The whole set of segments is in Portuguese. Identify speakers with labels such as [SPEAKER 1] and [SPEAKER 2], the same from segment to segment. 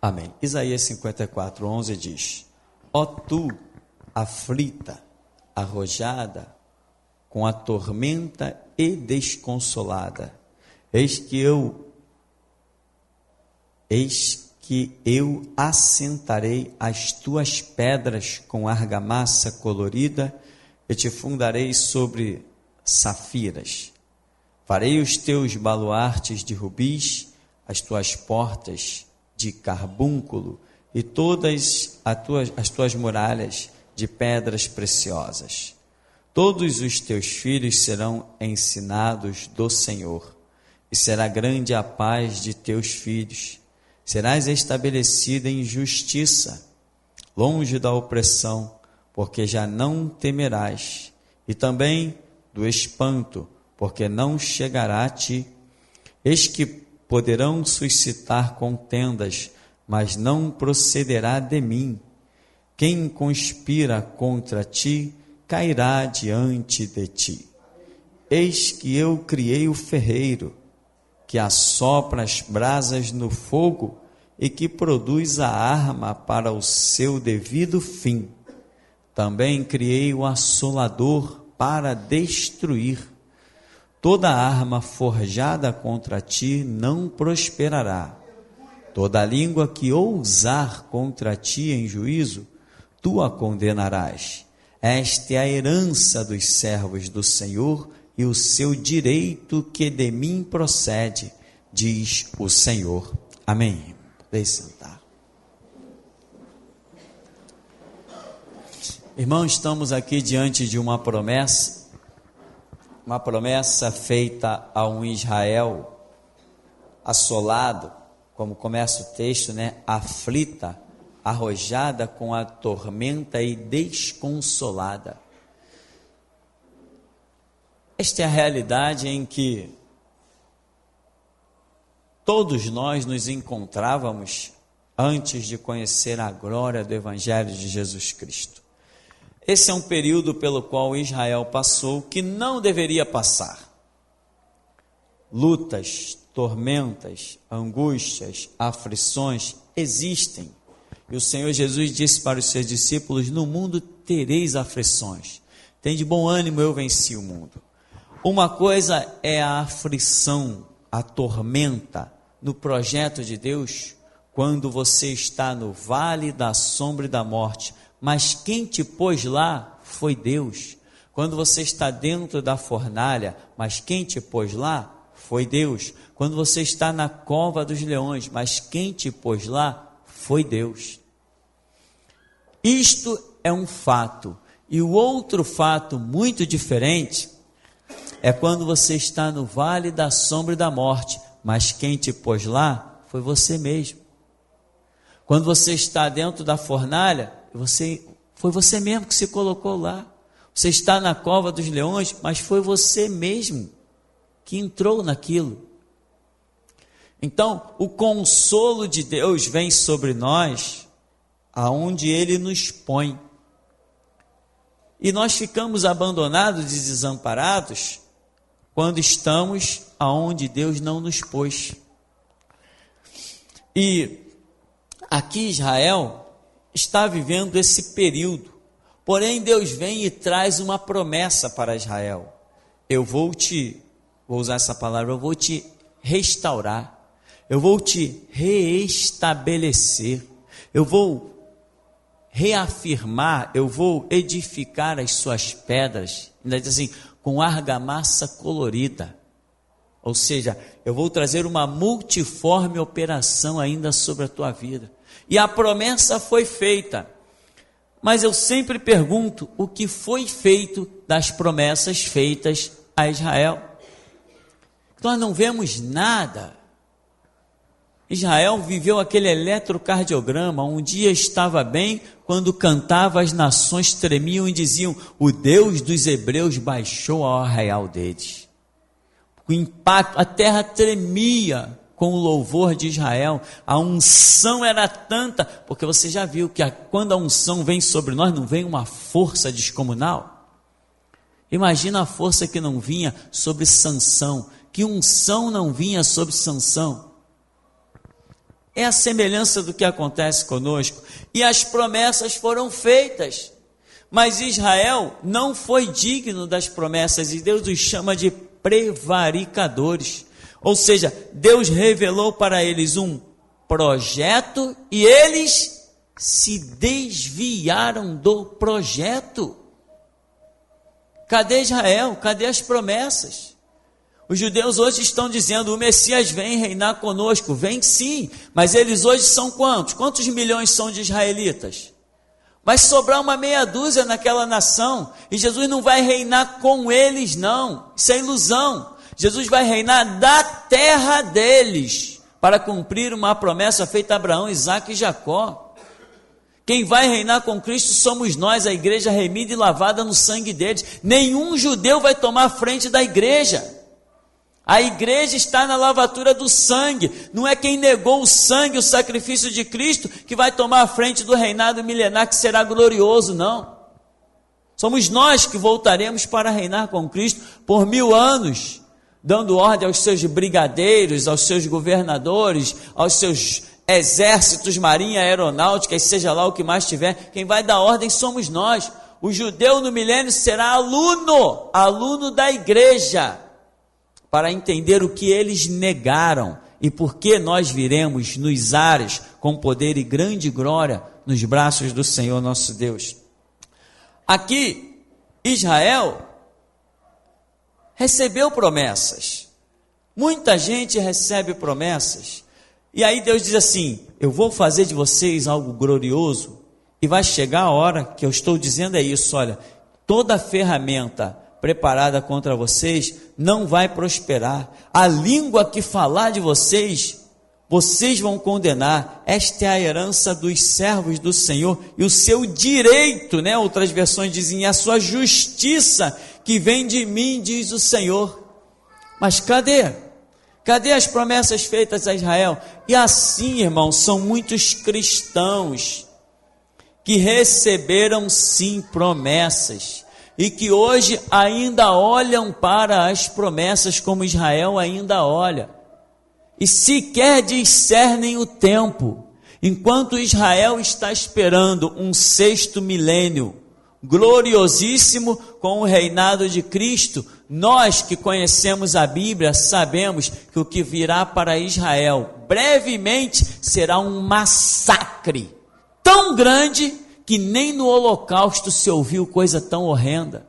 [SPEAKER 1] Amém. Isaías 54:11 diz: ó tu, aflita, arrojada, com a tormenta e desconsolada, eis que eu assentarei as tuas pedras com argamassa colorida e te fundarei sobre safiras. Farei os teus baluartes de rubis, as tuas portas de carbúnculo e todas as tuas muralhas de pedras preciosas. Todos os teus filhos serão ensinados do Senhor, e será grande a paz de teus filhos. Serás estabelecida em justiça, longe da opressão, porque já não temerás, e também do espanto, porque não chegará a ti. Eis que poderão suscitar contendas, mas não procederá de mim. Quem conspira contra ti, cairá diante de ti. Eis que eu criei o ferreiro, que assopra as brasas no fogo e que produz a arma para o seu devido fim. Também criei o assolador para destruir. Toda arma forjada contra ti não prosperará. Toda língua que ousar contra ti em juízo, tu a condenarás. Esta é a herança dos servos do Senhor e o seu direito que de mim procede, diz o Senhor. Amém. Podem sentar. Irmãos, estamos aqui diante de uma promessa feita a um Israel assolado, como começa o texto, aflita, arrojada com a tormenta e desconsolada. Esta é a realidade em que todos nós nos encontrávamos antes de conhecer a glória do Evangelho de Jesus Cristo. Esse é um período pelo qual Israel passou que não deveria passar. Lutas, tormentas, angústias, aflições existem. E o Senhor Jesus disse para os seus discípulos: no mundo tereis aflições. Tem de bom ânimo, eu venci o mundo. Uma coisa é a aflição, a tormenta no projeto de Deus, quando você está no vale da sombra e da morte, mas quem te pôs lá foi Deus. Quando você está dentro da fornalha, mas quem te pôs lá foi Deus. Quando você está na cova dos leões, mas quem te pôs lá foi Deus. Isto é um fato. E o outro fato muito diferente é quando você está no vale da sombra e da morte, mas quem te pôs lá foi você mesmo. Quando você está dentro da fornalha, foi você mesmo que se colocou lá. Você está na cova dos leões, mas foi você mesmo que entrou naquilo. Então, o consolo de Deus vem sobre nós, aonde Ele nos põe. E nós ficamos abandonados e desamparados quando estamos aonde Deus não nos pôs. E aqui Israel está vivendo esse período. Porém, Deus vem e traz uma promessa para Israel. Vou usar essa palavra, eu vou te restaurar. Eu vou te reestabelecer. Eu vou reafirmar, eu vou edificar as suas pedras. Ainda diz assim, com argamassa colorida. Ou seja, eu vou trazer uma multiforme operação ainda sobre a tua vida. E a promessa foi feita. Mas eu sempre pergunto, o que foi feito das promessas feitas a Israel? Nós não vemos nada. Israel viveu aquele eletrocardiograma, um dia estava bem, quando cantava as nações tremiam e diziam, o Deus dos hebreus baixou ao arraial deles. O impacto, a terra tremia com o louvor de Israel, a unção era tanta, porque você já viu que quando a unção vem sobre nós, não vem uma força descomunal? Imagina a força que não vinha sobre Sansão, que unção não vinha sobre Sansão. É a semelhança do que acontece conosco. E as promessas foram feitas. Mas Israel não foi digno das promessas e Deus os chama de prevaricadores. Ou seja, Deus revelou para eles um projeto e eles se desviaram do projeto. Cadê Israel? Cadê as promessas? Os judeus hoje estão dizendo, o Messias vem reinar conosco. Vem sim, mas eles hoje são quantos? Quantos milhões são de israelitas? Vai sobrar uma meia dúzia naquela nação, e Jesus não vai reinar com eles não, isso é ilusão. Jesus vai reinar da terra deles, para cumprir uma promessa feita a Abraão, Isaque e Jacó. Quem vai reinar com Cristo somos nós, a igreja remida e lavada no sangue deles. Nenhum judeu vai tomar a frente da igreja. A igreja está na lavatura do sangue. Não é quem negou o sangue, o sacrifício de Cristo, que vai tomar a frente do reinado milenar que será glorioso, não. Somos nós que voltaremos para reinar com Cristo por 1000 anos, dando ordem aos seus brigadeiros, aos seus governadores, aos seus exércitos, marinha, aeronáutica, e seja lá o que mais tiver. Quem vai dar ordem somos nós. O judeu no milênio será aluno da igreja, para entender o que eles negaram e por que nós viremos nos ares com poder e grande glória nos braços do Senhor nosso Deus. Aqui, Israel recebeu promessas. Muita gente recebe promessas. E aí Deus diz assim, eu vou fazer de vocês algo glorioso, e vai chegar a hora que eu estou dizendo é isso, olha, toda ferramenta preparada contra vocês não vai prosperar. A língua que falar de vocês, vocês vão condenar. Esta é a herança dos servos do Senhor e o seu direito, né? Outras versões dizem a sua justiça que vem de mim, diz o Senhor. Mas cadê? Cadê as promessas feitas a Israel? E assim, irmãos, são muitos cristãos que receberam sim promessas e que hoje ainda olham para as promessas como Israel ainda olha, e sequer discernem o tempo. Enquanto Israel está esperando um 6º milênio gloriosíssimo com o reinado de Cristo, nós que conhecemos a Bíblia sabemos que o que virá para Israel brevemente será um massacre tão grande que nem no holocausto se ouviu coisa tão horrenda.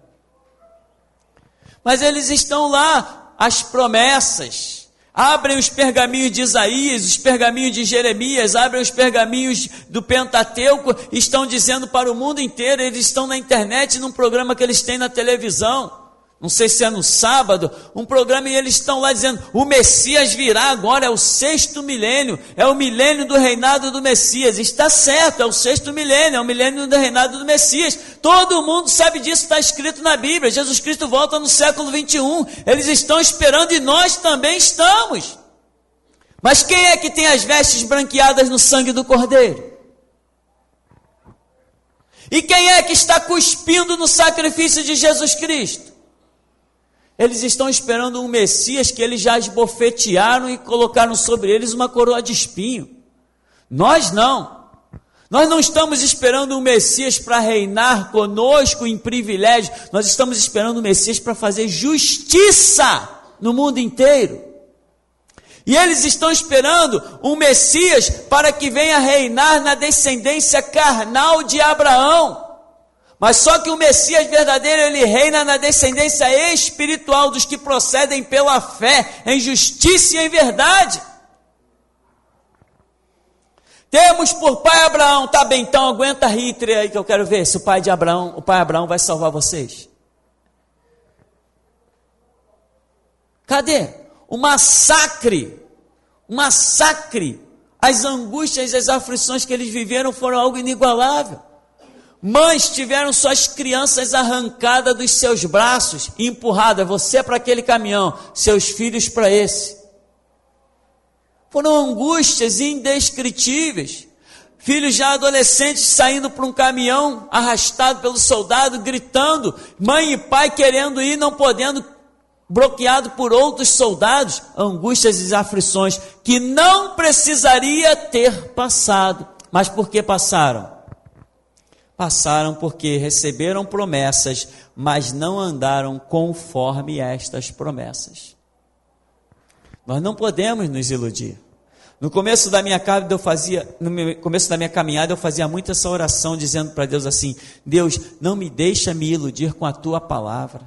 [SPEAKER 1] Mas eles estão lá, as promessas. Abrem os pergaminhos de Isaías, os pergaminhos de Jeremias, abrem os pergaminhos do Pentateuco, estão dizendo para o mundo inteiro, eles estão na internet, num programa que eles têm na televisão, não sei se é no sábado, um programa, e eles estão lá dizendo, o Messias virá agora, é o 6º milênio, é o milênio do reinado do Messias. Está certo, é o 6º milênio, é o milênio do reinado do Messias. Todo mundo sabe disso, está escrito na Bíblia. Jesus Cristo volta no século 21, eles estão esperando e nós também estamos. Mas quem é que tem as vestes branqueadas no sangue do Cordeiro? E quem é que está cuspindo no sacrifício de Jesus Cristo? Eles estão esperando um Messias que eles já esbofetearam e colocaram sobre eles uma coroa de espinho. Nós não. Nós não estamos esperando um Messias para reinar conosco em privilégio. Nós estamos esperando um Messias para fazer justiça no mundo inteiro. E eles estão esperando um Messias para que venha reinar na descendência carnal de Abraão. Mas só que o Messias verdadeiro, ele reina na descendência espiritual dos que procedem pela fé, em justiça e em verdade. Temos por pai Abraão, tá bem, então aguenta Hitler aí que eu quero ver se o pai Abraão vai salvar vocês. Cadê? O massacre, as angústias e as aflições que eles viveram foram algo inigualável. Mães tiveram suas crianças arrancadas dos seus braços e empurradas, você para aquele caminhão, seus filhos para esse. Foram angústias indescritíveis. Filhos já adolescentes saindo para um caminhão, arrastado pelo soldado, gritando, mãe e pai querendo ir, não podendo, bloqueado por outros soldados, angústias e aflições que não precisaria ter passado. Mas por que passaram? Passaram porque receberam promessas, mas não andaram conforme estas promessas. Nós não podemos nos iludir. No começo da minha caminhada eu fazia muito essa oração, dizendo para Deus assim: Deus, não me deixa me iludir com a tua palavra.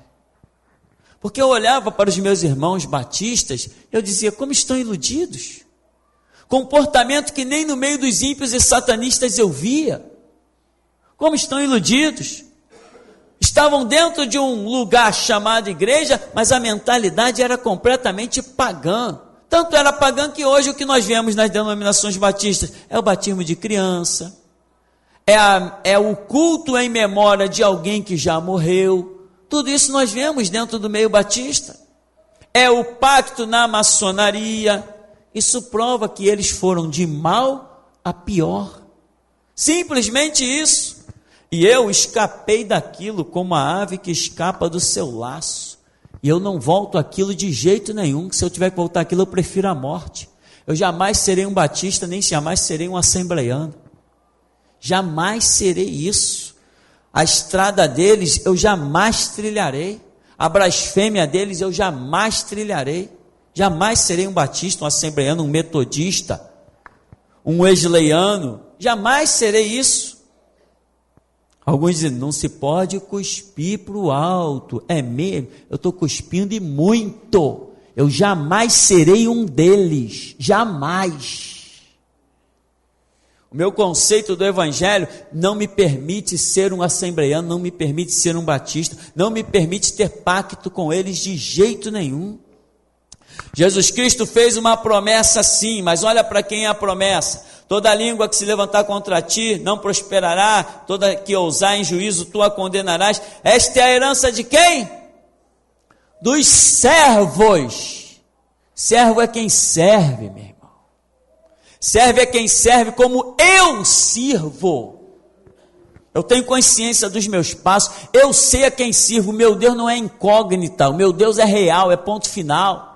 [SPEAKER 1] Porque eu olhava para os meus irmãos batistas, eu dizia, como estão iludidos? Comportamento que nem no meio dos ímpios e satanistas eu via. Como estão iludidos? Estavam dentro de um lugar chamado igreja, mas a mentalidade era completamente pagã. Tanto era pagã que hoje o que nós vemos nas denominações batistas é o batismo de criança, é o culto em memória de alguém que já morreu. Tudo isso nós vemos dentro do meio batista. É o pacto na maçonaria. Isso prova que eles foram de mal a pior. Simplesmente isso. E eu escapei daquilo como a ave que escapa do seu laço. E eu não volto aquilo de jeito nenhum, que se eu tiver que voltar aquilo, eu prefiro a morte. Eu jamais serei um batista, nem jamais serei um assembleiano. Jamais serei isso. A estrada deles eu jamais trilharei. A blasfêmia deles eu jamais trilharei. Jamais serei um batista, um assembleiano, um metodista, um wesleyano. Jamais serei isso. Alguns dizem, não se pode cuspir para o alto. É mesmo? Eu estou cuspindo e muito. Eu jamais serei um deles. Jamais. O meu conceito do evangelho não me permite ser um assembleiano, não me permite ser um batista, não me permite ter pacto com eles de jeito nenhum. Jesus Cristo fez uma promessa sim, mas olha para quem é a promessa. Toda língua que se levantar contra ti não prosperará, toda que ousar em juízo tu a condenarás. Esta é a herança de quem? Dos servos. Servo é quem serve, meu irmão. Serve é quem serve como eu sirvo. Eu tenho consciência dos meus passos, eu sei a quem sirvo. O meu Deus não é incógnita, o meu Deus é real, é ponto final.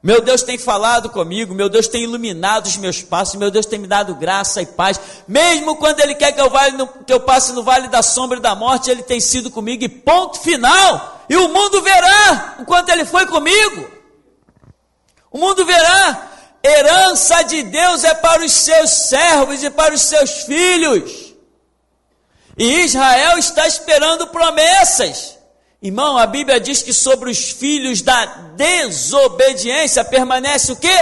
[SPEAKER 1] Meu Deus tem falado comigo, meu Deus tem iluminado os meus passos, meu Deus tem me dado graça e paz, mesmo quando Ele quer que eu passe no vale da sombra e da morte, Ele tem sido comigo, e ponto final, e o mundo verá o quanto Ele foi comigo, o mundo verá. Herança de Deus é para os seus servos e para os seus filhos, e Israel está esperando promessas. Irmão, a Bíblia diz que sobre os filhos da desobediência permanece o quê?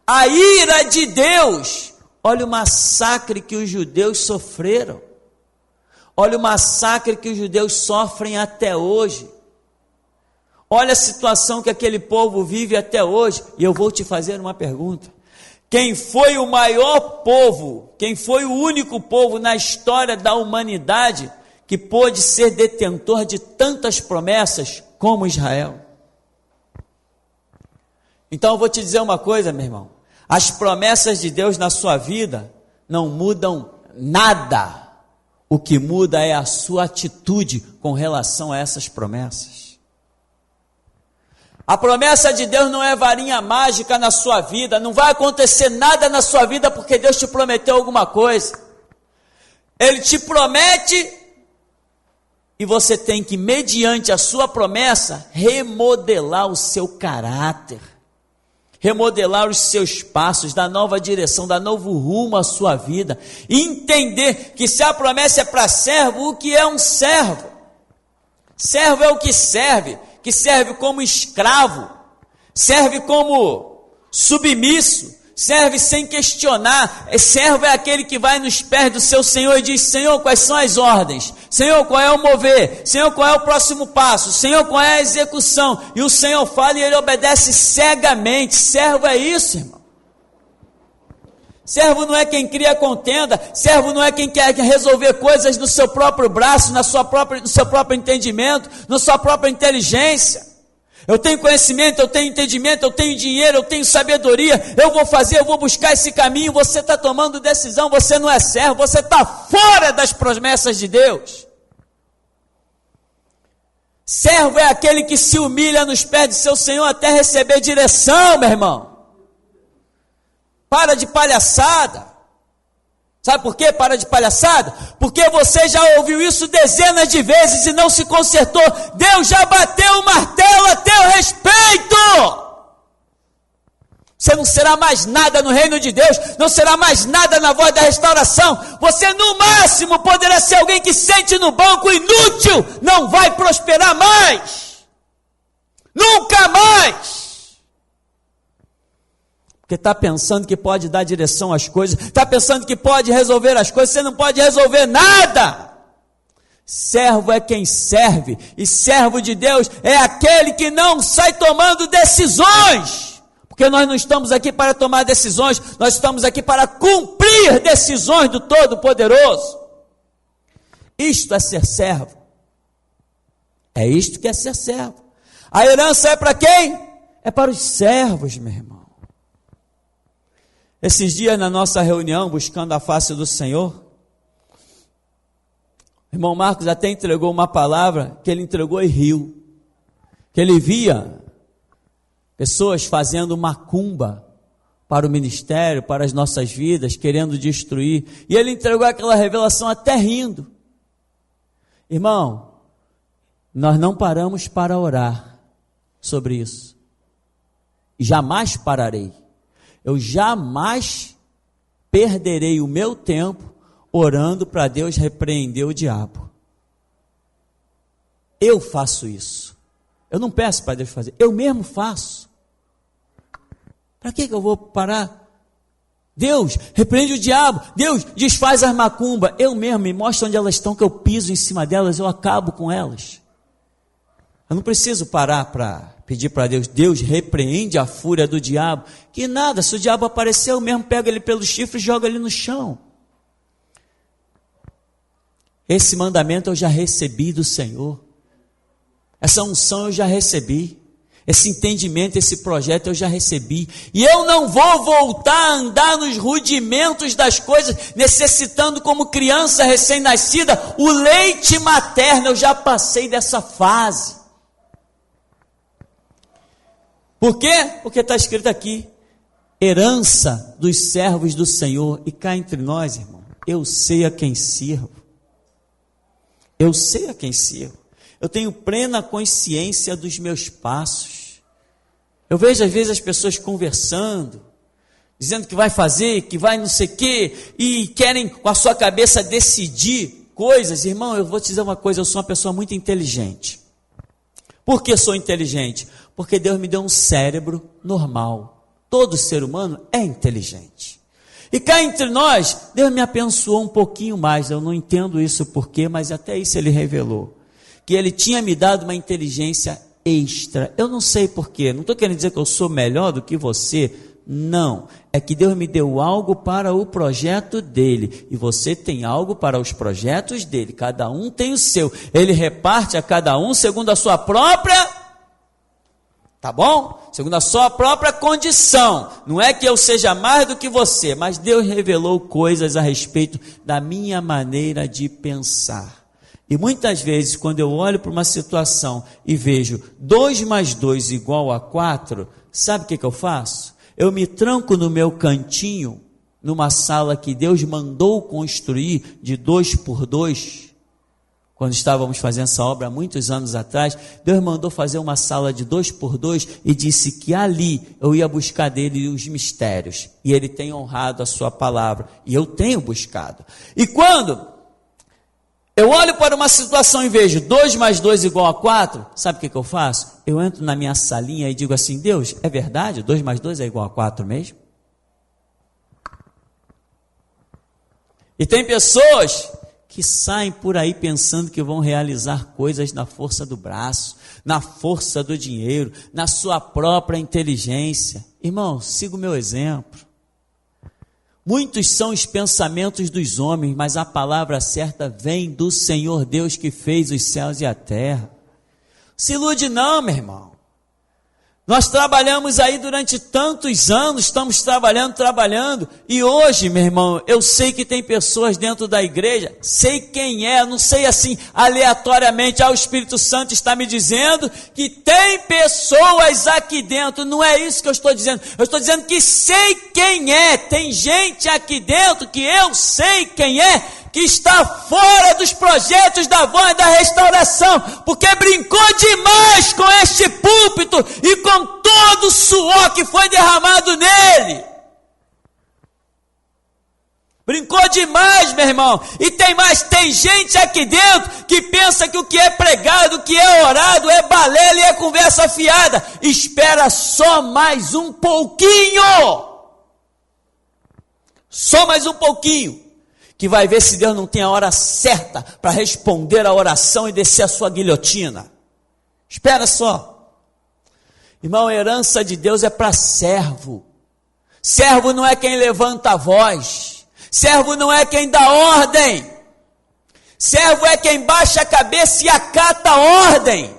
[SPEAKER 1] A ira de Deus. Olha o massacre que os judeus sofreram. Olha o massacre que os judeus sofrem até hoje. Olha a situação que aquele povo vive até hoje. E eu vou te fazer uma pergunta. Quem foi o maior povo, quem foi o único povo na história da humanidade que pôde ser detentor de tantas promessas como Israel? Então eu vou te dizer uma coisa, meu irmão. As promessas de Deus na sua vida não mudam nada. O que muda é a sua atitude com relação a essas promessas. A promessa de Deus não é varinha mágica na sua vida. Não vai acontecer nada na sua vida porque Deus te prometeu alguma coisa. Ele te promete e você tem que, mediante a sua promessa, remodelar o seu caráter, remodelar os seus passos, dar nova direção, dar novo rumo à sua vida, e entender que se a promessa é para servo, o que é um servo? Servo é o que serve como escravo, serve como submisso, serve sem questionar. Servo é aquele que vai nos pés do seu Senhor e diz: Senhor, quais são as ordens? Senhor, qual é o mover? Senhor, qual é o próximo passo? Senhor, qual é a execução? E o Senhor fala e ele obedece cegamente. Servo é isso, irmão. Servo não é quem cria contenda. Servo não é quem quer resolver coisas no seu próprio braço, no seu próprio entendimento, na sua própria inteligência. Eu tenho conhecimento, eu tenho entendimento, eu tenho dinheiro, eu tenho sabedoria, eu vou fazer, eu vou buscar esse caminho. Você está tomando decisão, você não é servo, você está fora das promessas de Deus. Servo é aquele que se humilha nos pés de seu Senhor até receber direção, meu irmão. Para de palhaçada. Sabe por quê? Para de palhaçada? Porque você já ouviu isso dezenas de vezes e não se consertou. Deus já bateu o martelo a teu respeito. Você não será mais nada no reino de Deus, não será mais nada na voz da restauração. Você no máximo poderá ser alguém que sente no banco inútil, não vai prosperar mais. Nunca mais. Porque está pensando que pode dar direção às coisas, está pensando que pode resolver as coisas, você não pode resolver nada. Servo é quem serve, e servo de Deus é aquele que não sai tomando decisões, porque nós não estamos aqui para tomar decisões, nós estamos aqui para cumprir decisões do Todo-Poderoso. Isto é ser servo, é isto que é ser servo. A herança é para quem? É para os servos, meu irmão. Esses dias na nossa reunião, buscando a face do Senhor, o irmão Marcos até entregou uma palavra que ele entregou e riu, que ele via pessoas fazendo macumba para o ministério, para as nossas vidas, querendo destruir, e ele entregou aquela revelação até rindo. Irmão, nós não paramos para orar sobre isso, e jamais pararei. Eu jamais perderei o meu tempo orando para Deus repreender o diabo. Eu faço isso. Eu não peço para Deus fazer, eu mesmo faço. Para que eu vou parar? Deus, repreende o diabo. Deus, desfaz as macumbas. Eu mesmo, me mostra onde elas estão, que eu piso em cima delas, eu acabo com elas. Eu não preciso parar para pedir para Deus, Deus repreende a fúria do diabo. Que nada, se o diabo aparecer, eu mesmo pego ele pelo chifre e jogo ele no chão. Esse mandamento eu já recebi do Senhor. Essa unção eu já recebi. Esse entendimento, esse projeto eu já recebi. E eu não vou voltar a andar nos rudimentos das coisas, necessitando como criança recém-nascida o leite materno. Eu já passei dessa fase. Por quê? Porque está escrito aqui, herança dos servos do Senhor. E cá entre nós, irmão, eu sei a quem sirvo. Eu sei a quem sirvo. Eu tenho plena consciência dos meus passos. Eu vejo às vezes as pessoas conversando, dizendo que vai fazer, que vai não sei o quê, e querem com a sua cabeça decidir coisas. Irmão, eu vou te dizer uma coisa, eu sou uma pessoa muito inteligente. Por que sou inteligente? Porque Deus me deu um cérebro normal. Todo ser humano é inteligente. E cá entre nós, Deus me abençoou um pouquinho mais. Eu não entendo isso porquê, mas até isso Ele revelou. Que Ele tinha me dado uma inteligência extra. Eu não sei porquê. Não estou querendo dizer que eu sou melhor do que você. Não. É que Deus me deu algo para o projeto dEle. E você tem algo para os projetos dEle. Cada um tem o seu. Ele reparte a cada um segundo a sua própria... Tá bom? Segundo a sua própria condição. Não é que eu seja mais do que você, mas Deus revelou coisas a respeito da minha maneira de pensar. E muitas vezes, quando eu olho para uma situação e vejo 2 mais 2 igual a 4, sabe o que eu faço? Eu me tranco no meu cantinho, numa sala que Deus mandou construir de 2 por 2. Quando estávamos fazendo essa obra há muitos anos atrás, Deus mandou fazer uma sala de 2 por 2 e disse que ali eu ia buscar dele os mistérios. E ele tem honrado a sua palavra. E eu tenho buscado. E quando eu olho para uma situação e vejo 2 mais 2 igual a 4, sabe o que eu faço? Eu entro na minha salinha e digo assim, Deus, é verdade? 2 mais 2 é igual a 4 mesmo? E tem pessoas que saem por aí pensando que vão realizar coisas na força do braço, na força do dinheiro, na sua própria inteligência. Irmão, siga o meu exemplo. Muitos são os pensamentos dos homens, mas a palavra certa vem do Senhor Deus que fez os céus e a terra. Se ilude não, meu irmão. Nós trabalhamos aí durante tantos anos, estamos trabalhando, e hoje, meu irmão, eu sei que tem pessoas dentro da igreja, sei quem é, não sei assim, aleatoriamente, o Espírito Santo está me dizendo que tem pessoas aqui dentro, não é isso que eu estou dizendo que sei quem é, tem gente aqui dentro que eu sei quem é, que está fora dos projetos da Voz da Restauração, porque brincou demais com este púlpito e com todo o suor que foi derramado nele. Brincou demais, meu irmão. E tem mais, tem gente aqui dentro que pensa que o que é pregado, o que é orado, é balela e é conversa fiada. Espera só mais um pouquinho. Só mais um pouquinho. Que vai ver se Deus não tem a hora certa para responder a oração e descer a sua guilhotina. Espera só. Irmão, a herança de Deus é para servo. Servo não é quem levanta a voz. Servo não é quem dá ordem. Servo é quem baixa a cabeça e acata a ordem.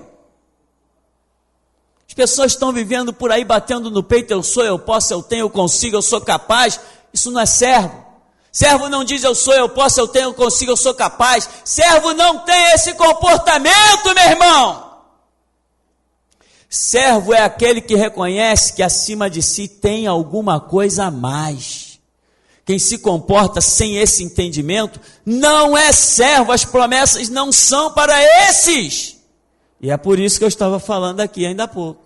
[SPEAKER 1] As pessoas estão vivendo por aí batendo no peito, eu sou, eu posso, eu tenho, eu consigo, eu sou capaz. Isso não é servo. Servo não diz eu sou, eu posso, eu tenho, eu consigo, eu sou capaz. Servo não tem esse comportamento, meu irmão. Servo é aquele que reconhece que acima de si tem alguma coisa a mais. Quem se comporta sem esse entendimento não é servo, as promessas não são para esses. E é por isso que eu estava falando aqui ainda há pouco.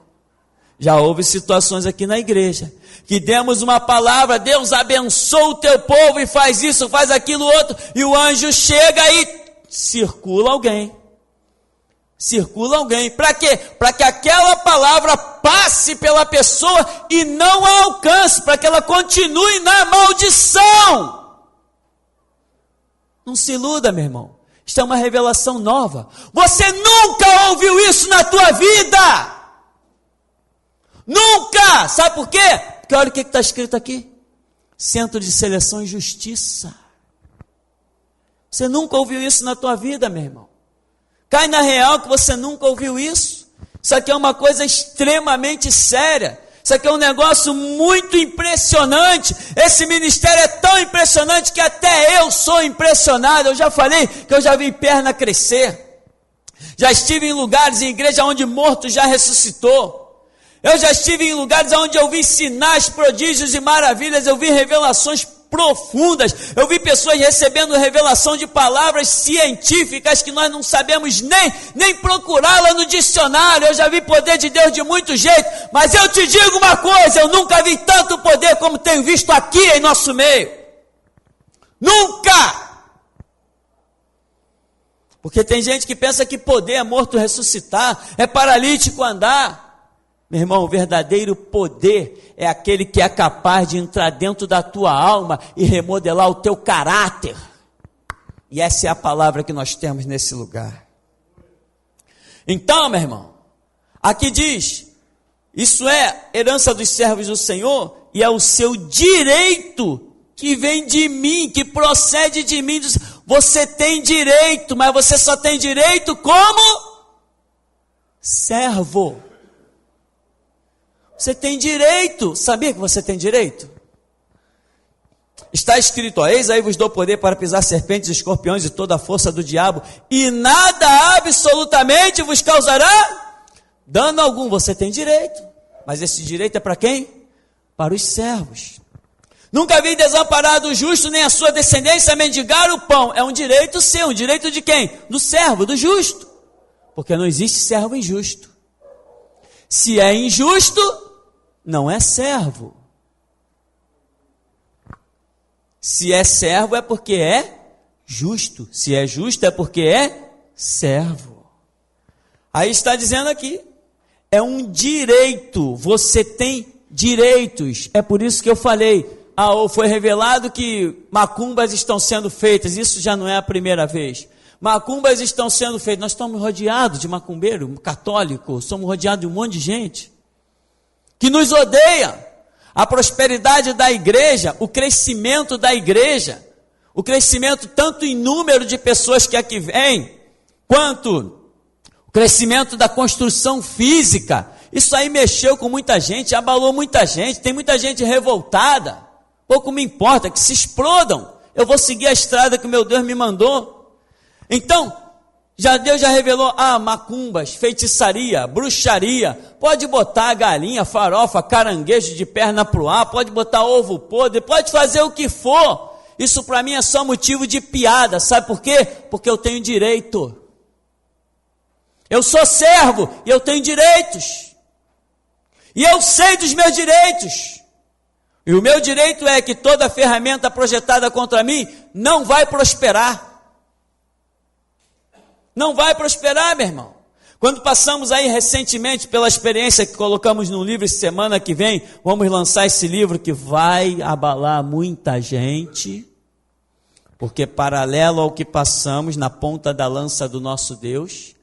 [SPEAKER 1] Já houve situações aqui na igreja, que demos uma palavra, Deus abençoa o teu povo e faz isso, faz aquilo outro, e o anjo chega e circula alguém. Para quê? Para que aquela palavra passe pela pessoa e não a alcance, para que ela continue na maldição. Não se iluda, meu irmão. Isto é uma revelação nova. Você nunca ouviu isso na tua vida. Nunca! Sabe por quê? Porque olha o que está escrito aqui. Centro de Seleção e Justiça. Você nunca ouviu isso na tua vida, meu irmão. Cai na real que você nunca ouviu isso. Isso aqui é uma coisa extremamente séria. Isso aqui é um negócio muito impressionante. Esse ministério é tão impressionante que até eu sou impressionado. Eu já falei que eu já vi perna crescer. Já estive em lugares, em igreja onde morto já ressuscitou. Eu já estive em lugares onde eu vi sinais, prodígios e maravilhas, eu vi revelações profundas, eu vi pessoas recebendo revelação de palavras científicas que nós não sabemos nem procurá-la no dicionário. Eu já vi poder de Deus de muito jeito, mas eu te digo uma coisa, eu nunca vi tanto poder como tenho visto aqui em nosso meio. Nunca! Porque tem gente que pensa que poder é morto ressuscitar, é paralítico andar. Meu irmão, o verdadeiro poder é aquele que é capaz de entrar dentro da tua alma e remodelar o teu caráter. E essa é a palavra que nós temos nesse lugar. Então, meu irmão, aqui diz, isso é herança dos servos do Senhor e é o seu direito que vem de mim, que procede de mim. Você tem direito, mas você só tem direito como servo. Você tem direito. Sabia que você tem direito? Está escrito, ó, eis aí vos dou poder para pisar serpentes, escorpiões e toda a força do diabo, e nada absolutamente vos causará dano algum. Você tem direito. Mas esse direito é para quem? Para os servos. Nunca vi desamparado o justo, nem a sua descendência mendigar o pão. É um direito seu. Um direito de quem? Do servo, do justo. Porque não existe servo injusto. Se é injusto, não é servo. Se é servo é porque é justo. Se é justo é porque é servo. Aí está dizendo aqui, é um direito. Você tem direitos. É por isso que eu falei, foi revelado que macumbas estão sendo feitas. Isso já não é a primeira vez. Macumbas estão sendo feitas. Nós estamos rodeados de macumbeiro, católico, somos rodeados de um monte de gente que nos odeia. A prosperidade da igreja, o crescimento da igreja, o crescimento tanto em número de pessoas que aqui vêm, quanto o crescimento da construção física Isso aí mexeu com muita gente, abalou muita gente, tem muita gente revoltada. Pouco me importa, que se explodam. Eu vou seguir a estrada que o meu Deus me mandou. Então, Deus já revelou, macumbas, feitiçaria, bruxaria, pode botar galinha, farofa, caranguejo de perna pro ar, pode botar ovo podre, pode fazer o que for. Isso para mim é só motivo de piada, sabe por quê? Porque eu tenho direito. Eu sou servo e eu tenho direitos. E eu sei dos meus direitos. E o meu direito é que toda ferramenta projetada contra mim não vai prosperar. Não vai prosperar, meu irmão. Quando passamos aí recentemente pela experiência que colocamos no livro, semana que vem, vamos lançar esse livro que vai abalar muita gente, porque paralelo ao que passamos na ponta da lança do nosso Deus,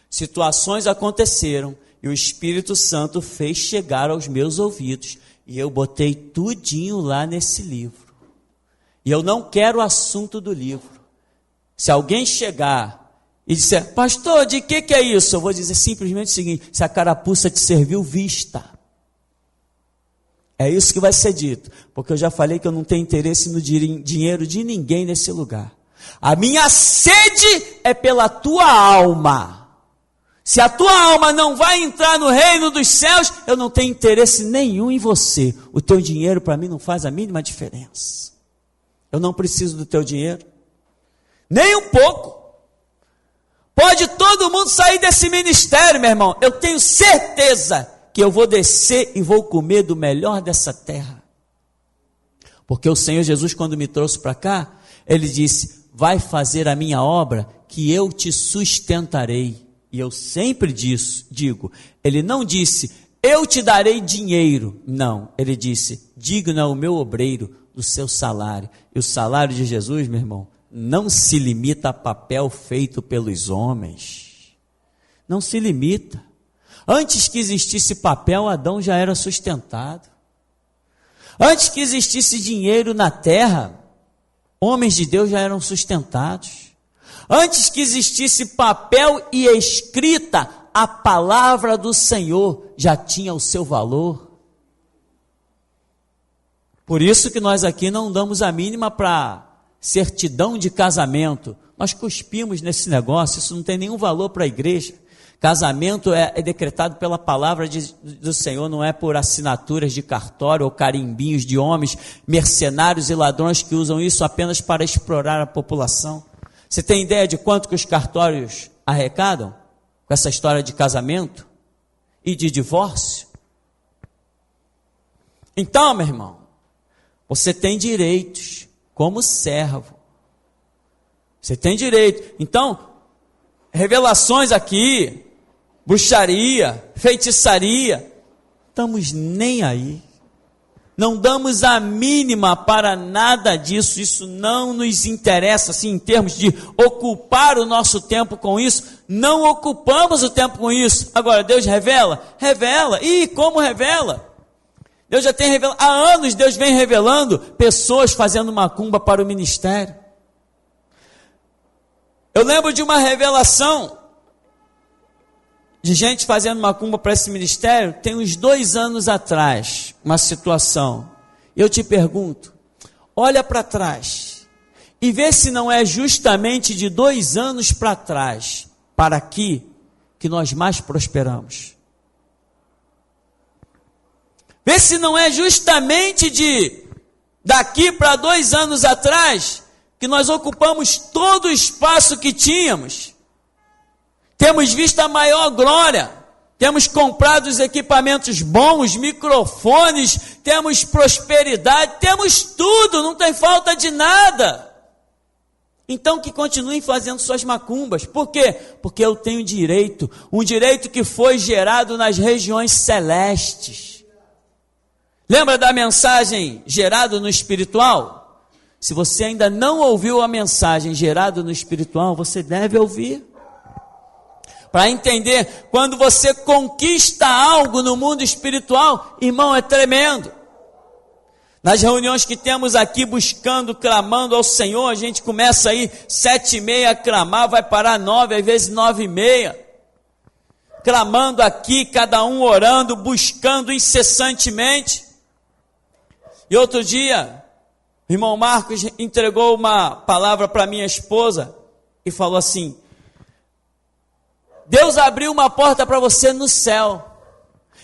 [SPEAKER 1] situações aconteceram e o Espírito Santo fez chegar aos meus ouvidos e eu botei tudinho lá nesse livro. E eu não quero o assunto do livro. Se alguém chegar e disser, pastor, de que é isso? Eu vou dizer simplesmente o seguinte, se a carapuça te serviu, vista. É isso que vai ser dito, porque eu já falei que eu não tenho interesse no dinheiro de ninguém nesse lugar. A minha sede é pela tua alma. Se a tua alma não vai entrar no reino dos céus, eu não tenho interesse nenhum em você. O teu dinheiro para mim não faz a mínima diferença. Eu não preciso do teu dinheiro, nem um pouco. Pode todo mundo sair desse ministério, meu irmão. Eu tenho certeza que eu vou descer e vou comer do melhor dessa terra. Porque o Senhor Jesus, quando me trouxe para cá, Ele disse, vai fazer a minha obra que eu te sustentarei. E eu sempre digo, Ele não disse, eu te darei dinheiro. Não, Ele disse, digno é o meu obreiro do seu salário. E o salário de Jesus, meu irmão, não se limita a papel feito pelos homens. Não se limita. Antes que existisse papel, Adão já era sustentado. Antes que existisse dinheiro na terra, homens de Deus já eram sustentados. Antes que existisse papel e escrita, a palavra do Senhor já tinha o seu valor. Por isso que nós aqui não damos a mínima para certidão de casamento. Nós cuspimos nesse negócio, isso não tem nenhum valor para a igreja. Casamento é decretado pela palavra do Senhor, não é por assinaturas de cartório ou carimbinhos de homens, mercenários e ladrões que usam isso apenas para explorar a população. Você tem ideia de quanto que os cartórios arrecadam com essa história de casamento e de divórcio? Então, meu irmão, você tem direitos como servo. Você tem direito. Então, revelações aqui, bruxaria, feitiçaria, estamos nem aí. Não damos a mínima para nada disso, isso não nos interessa, assim, em termos de ocupar o nosso tempo com isso, não ocupamos o tempo com isso. Agora, Deus revela? Revela. E como revela? Deus já tem revelado, há anos Deus vem revelando pessoas fazendo macumba para o ministério. Eu lembro de uma revelação de gente fazendo macumba para esse ministério, tem uns 2 anos atrás, uma situação. Eu te pergunto, olha para trás e vê se não é justamente de 2 anos para trás, para aqui, que nós mais prosperamos. Vê se não é justamente daqui para 2 anos atrás, que nós ocupamos todo o espaço que tínhamos. Temos visto a maior glória, temos comprado os equipamentos bons, microfones, temos prosperidade, temos tudo, não tem falta de nada. Então que continuem fazendo suas macumbas. Por quê? Porque eu tenho direito, um direito que foi gerado nas regiões celestes. Lembra da mensagem gerado no espiritual? Se você ainda não ouviu a mensagem gerado no espiritual, você deve ouvir. Para entender, quando você conquista algo no mundo espiritual, irmão, é tremendo. Nas reuniões que temos aqui, buscando, clamando ao Senhor, a gente começa aí 7h30 a clamar, vai parar 9, às vezes 9h30. clamando aqui, cada um orando, buscando incessantemente. E outro dia, o irmão Marcos entregou uma palavra para minha esposa e falou assim: Deus abriu uma porta para você no céu.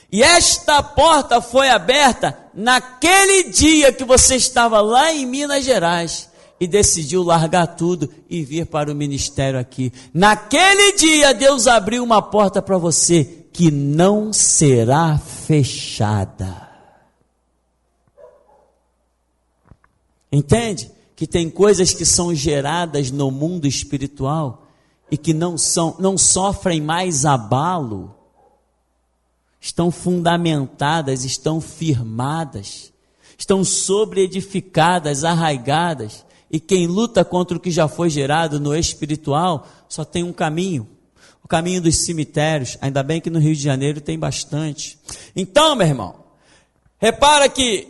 [SPEAKER 1] E esta porta foi aberta naquele dia que você estava lá em Minas Gerais e decidiu largar tudo e vir para o ministério aqui. Naquele dia Deus abriu uma porta para você que não será fechada. Entende? Que tem coisas que são geradas no mundo espiritual e que não sofrem mais abalo. Estão fundamentadas, estão firmadas, estão sobreedificadas, arraigadas. E quem luta contra o que já foi gerado no espiritual, só tem um caminho. O caminho dos cemitérios. Ainda bem que no Rio de Janeiro tem bastante. Então, meu irmão, repara que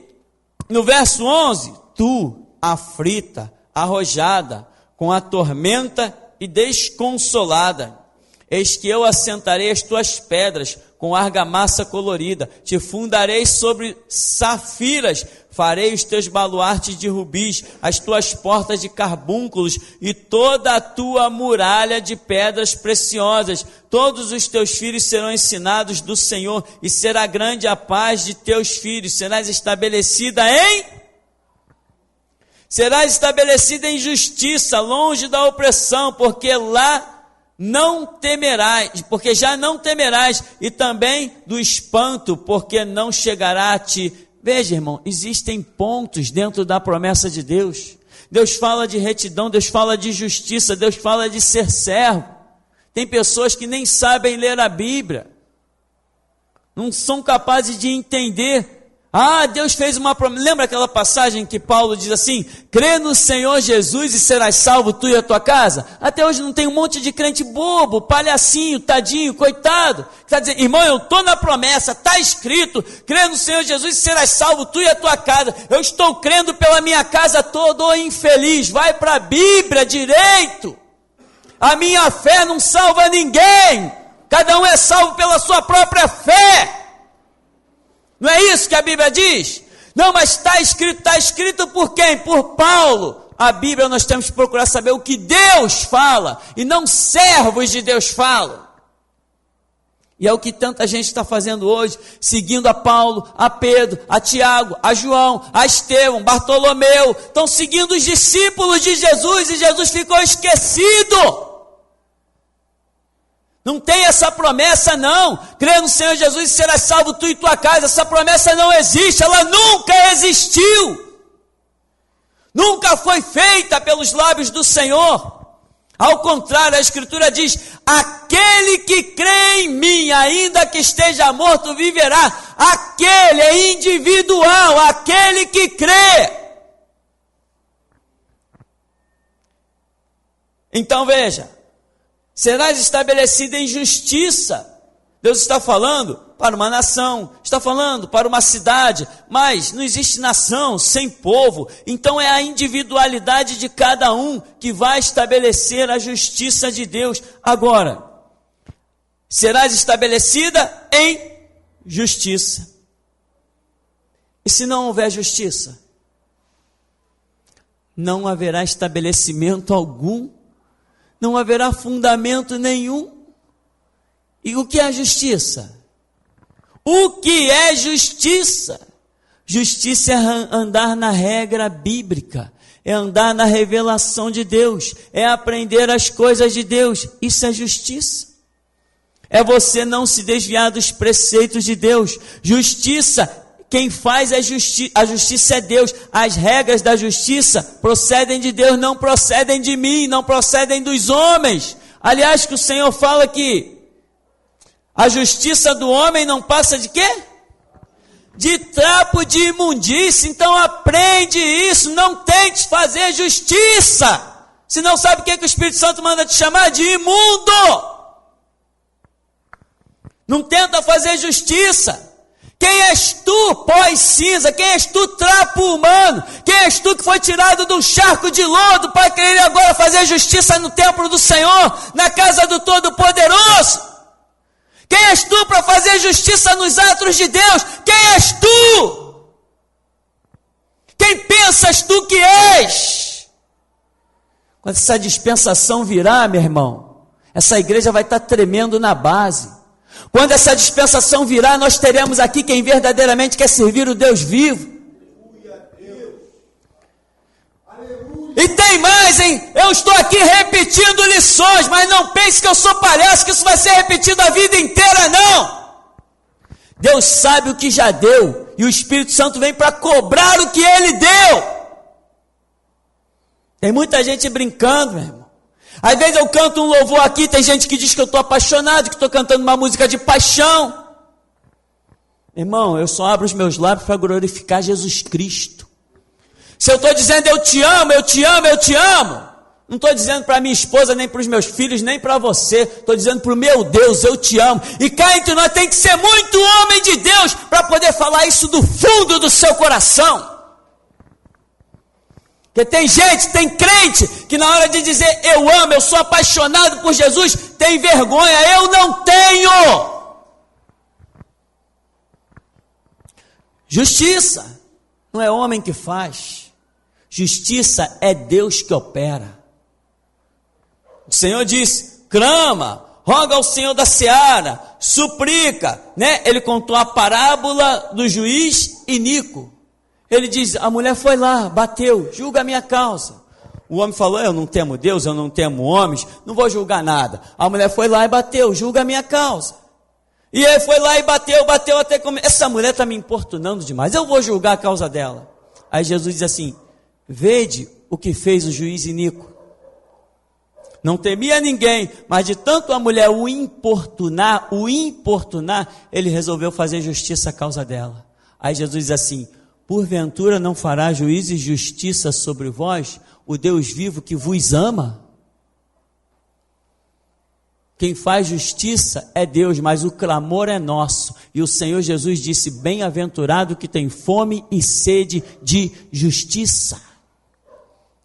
[SPEAKER 1] no verso 11, tu, aflita, arrojada, com a tormenta e desconsolada, eis que eu assentarei as tuas pedras com argamassa colorida, te fundarei sobre safiras, farei os teus baluartes de rubis, as tuas portas de carbúnculos e toda a tua muralha de pedras preciosas. Todos os teus filhos serão ensinados do Senhor e será grande a paz de teus filhos. Serás estabelecida em justiça, longe da opressão, porque já não temerás, e também do espanto, porque não chegará a ti. Veja, irmão, existem pontos dentro da promessa de Deus. Deus fala de retidão, Deus fala de justiça, Deus fala de ser servo. Tem pessoas que nem sabem ler a Bíblia, não são capazes de entender. Deus fez uma promessa. Lembra aquela passagem que Paulo diz assim: crê no Senhor Jesus e serás salvo tu e a tua casa? Até hoje não tem um monte de crente bobo, palhacinho, tadinho, coitado, que está dizendo: irmão, eu estou na promessa, está escrito, crê no Senhor Jesus e serás salvo tu e a tua casa. Eu estou crendo pela minha casa toda. Ô infeliz, vai para a Bíblia direito. A minha fé não salva ninguém, cada um é salvo pela sua própria fé. Não é isso que a Bíblia diz? Não, mas está escrito por quem? Por Paulo. A Bíblia nós temos que procurar saber o que Deus fala, e não servos de Deus falam. E é o que tanta gente está fazendo hoje, seguindo a Paulo, a Pedro, a Tiago, a João, a Estevão, Bartolomeu. Estão seguindo os discípulos de Jesus e Jesus ficou esquecido. Não tem essa promessa não, crê no Senhor Jesus e serás salvo tu e tua casa. Essa promessa não existe, ela nunca existiu, nunca foi feita pelos lábios do Senhor. Ao contrário, a Escritura diz: aquele que crê em mim, ainda que esteja morto, viverá. Aquele é individual, aquele que crê. Então veja, serás estabelecida em justiça. Deus está falando para uma nação, está falando para uma cidade, mas não existe nação sem povo. Então é a individualidade de cada um que vai estabelecer a justiça de Deus. Agora, serás estabelecida em justiça. E se não houver justiça, não haverá estabelecimento algum, não haverá fundamento nenhum. E o que é justiça? O que é justiça? Justiça é andar na regra bíblica, é andar na revelação de Deus, é aprender as coisas de Deus. Isso é justiça. É você não se desviar dos preceitos de Deus. Justiça, quem faz a justiça é Deus. As regras da justiça procedem de Deus, não procedem de mim, não procedem dos homens. Aliás, que o Senhor fala que a justiça do homem não passa de quê? De trapo de imundície. Então aprende isso, não tente fazer justiça. Senão sabe o que o Espírito Santo manda te chamar? De imundo. Não tenta fazer justiça. Quem és tu, pó e cinza? Quem és tu, trapo humano? Quem és tu que foi tirado de um charco de lodo para querer agora fazer justiça no templo do Senhor, na casa do Todo-Poderoso? Quem és tu para fazer justiça nos atos de Deus? Quem és tu? Quem pensas tu que és? Quando essa dispensação virar, meu irmão, essa igreja vai estar tremendo na base. Quando essa dispensação virar, nós teremos aqui quem verdadeiramente quer servir o Deus vivo. E tem mais, hein? Eu estou aqui repetindo lições, mas não pense que eu sou palhaço, que isso vai ser repetido a vida inteira, não. Deus sabe o que já deu, e o Espírito Santo vem para cobrar o que Ele deu. Tem muita gente brincando, meu irmão. Às vezes eu canto um louvor aqui, tem gente que diz que eu estou apaixonado, que estou cantando uma música de paixão. Irmão, eu só abro os meus lábios para glorificar Jesus Cristo. Se eu estou dizendo eu te amo, eu te amo, eu te amo, não estou dizendo para minha esposa, nem para os meus filhos, nem para você, estou dizendo para o meu Deus, eu te amo. E cá entre nós tem que ser muito homem de Deus para poder falar isso do fundo do seu coração. Porque tem gente, tem crente, que na hora de dizer eu amo, eu sou apaixonado por Jesus, tem vergonha. Eu não tenho. Justiça não é homem que faz. Justiça é Deus que opera. O Senhor diz, clama, roga ao Senhor da seara, suplica, né? Ele contou a parábola do juiz iníquo. Ele diz, a mulher foi lá, bateu, julga a minha causa. O homem falou, eu não temo Deus, eu não temo homens, não vou julgar nada. A mulher foi lá e bateu, julga a minha causa. E ele foi lá e bateu até comer. Essa mulher está me importunando demais, eu vou julgar a causa dela. Aí Jesus diz assim, vede o que fez o juiz iníquo. Não temia ninguém, mas de tanto a mulher o importunar, ele resolveu fazer justiça à causa dela. Aí Jesus diz assim, porventura não fará juízo e justiça sobre vós, o Deus vivo que vos ama? Quem faz justiça é Deus, mas o clamor é nosso. E o Senhor Jesus disse, bem-aventurado que tem fome e sede de justiça.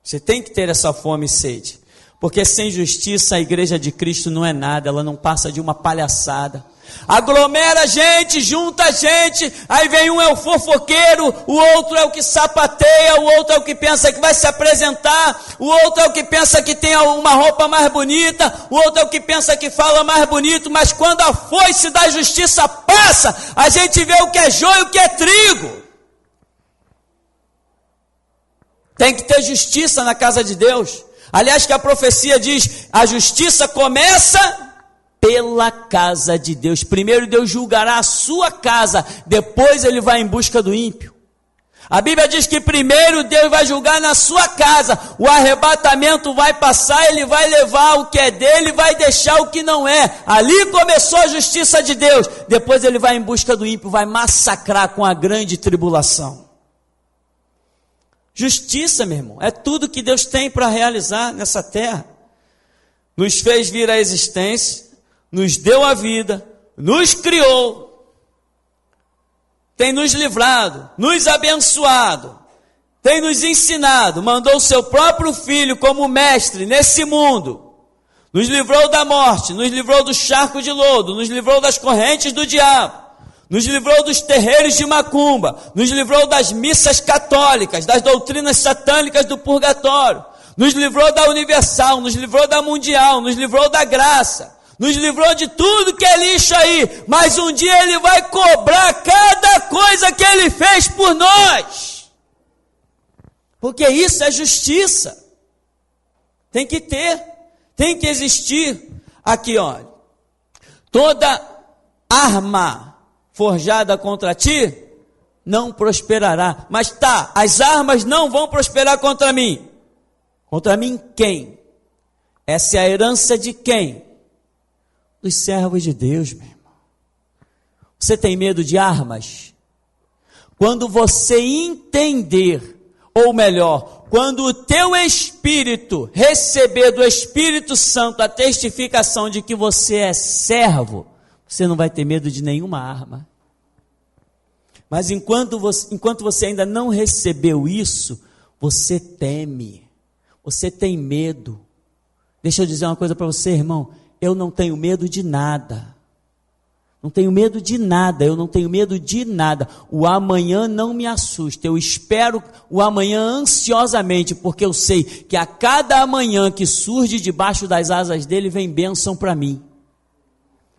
[SPEAKER 1] Você tem que ter essa fome e sede. Porque sem justiça a igreja de Cristo não é nada, ela não passa de uma palhaçada. Aglomera gente, junta gente, aí vem um é o fofoqueiro, o outro é o que sapateia, o outro é o que pensa que vai se apresentar, o outro é o que pensa que tem uma roupa mais bonita, o outro é o que pensa que fala mais bonito, mas quando a foice da justiça passa, a gente vê o que é joio e o que é trigo. Tem que ter justiça na casa de Deus. Aliás, que a profecia diz, a justiça começa pela casa de Deus. Primeiro Deus julgará a sua casa, depois ele vai em busca do ímpio. A Bíblia diz que primeiro Deus vai julgar na sua casa, o arrebatamento vai passar, ele vai levar o que é dele, vai deixar o que não é. Ali começou a justiça de Deus, depois ele vai em busca do ímpio, vai massacrar com a grande tribulação. Justiça, meu irmão, é tudo que Deus tem para realizar nessa terra. Nos fez vir à existência, nos deu a vida, nos criou, tem nos livrado, nos abençoado, tem nos ensinado, mandou o seu próprio Filho como mestre nesse mundo, nos livrou da morte, nos livrou do charco de lodo, nos livrou das correntes do diabo, nos livrou dos terreiros de macumba, nos livrou das missas católicas, das doutrinas satânicas do purgatório, nos livrou da universal, nos livrou da mundial, nos livrou da graça, nos livrou de tudo que é lixo aí, mas um dia ele vai cobrar cada coisa que ele fez por nós, porque isso é justiça, tem que ter, tem que existir. Aqui olha, toda arma forjada contra ti, não prosperará. Mas tá, as armas não vão prosperar contra mim. Contra mim quem? Essa é a herança de quem? Dos servos de Deus, meu irmão. Você tem medo de armas? Quando você entender, ou melhor, quando o teu espírito receber do Espírito Santo a testificação de que você é servo, você não vai ter medo de nenhuma arma. Mas enquanto você ainda não recebeu isso, você teme, você tem medo. Deixa eu dizer uma coisa para você, irmão, eu não tenho medo de nada. Não tenho medo de nada, eu não tenho medo de nada. O amanhã não me assusta, eu espero o amanhã ansiosamente, porque eu sei que a cada amanhã que surge debaixo das asas dele vem bênção para mim.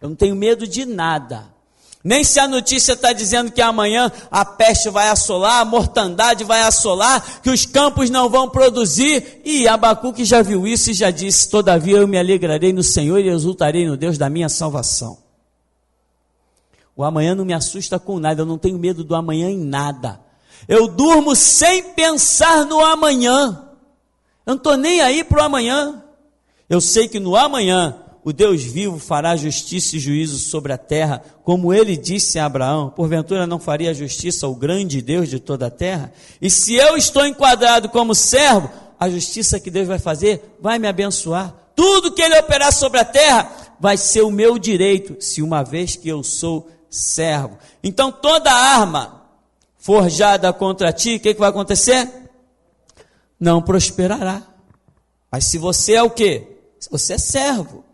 [SPEAKER 1] Eu não tenho medo de nada. Nem se a notícia está dizendo que amanhã a peste vai assolar, a mortandade vai assolar, que os campos não vão produzir. E Abacuque já viu isso e já disse: todavia eu me alegrarei no Senhor e exultarei no Deus da minha salvação. O amanhã não me assusta com nada, eu não tenho medo do amanhã em nada. Eu durmo sem pensar no amanhã. Eu não estou nem aí para o amanhã. Eu sei que no amanhã o Deus vivo fará justiça e juízo sobre a terra, como ele disse a Abraão: porventura não faria justiça ao grande Deus de toda a terra? E se eu estou enquadrado como servo, a justiça que Deus vai fazer vai me abençoar. Tudo que ele operar sobre a terra vai ser o meu direito, se uma vez que eu sou servo. Então toda arma forjada contra ti, o que vai acontecer? Não prosperará. Mas se você é o quê? Se você é servo.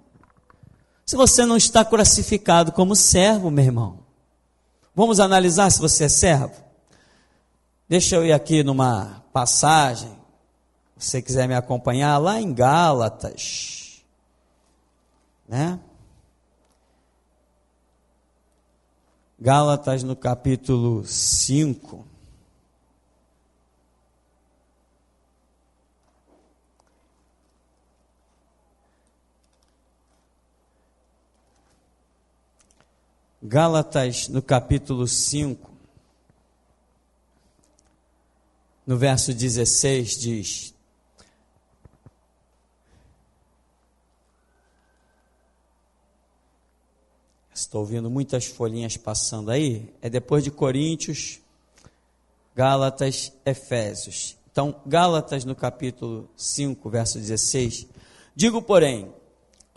[SPEAKER 1] Se você não está classificado como servo, meu irmão, vamos analisar se você é servo? Deixa eu ir aqui numa passagem, se você quiser me acompanhar, lá em Gálatas, né? Gálatas no capítulo 5. Gálatas no capítulo 5, no verso 16 diz: estou ouvindo muitas folhinhas passando aí, é depois de Coríntios, Gálatas, Efésios. Então, Gálatas no capítulo 5, verso 16, digo, porém,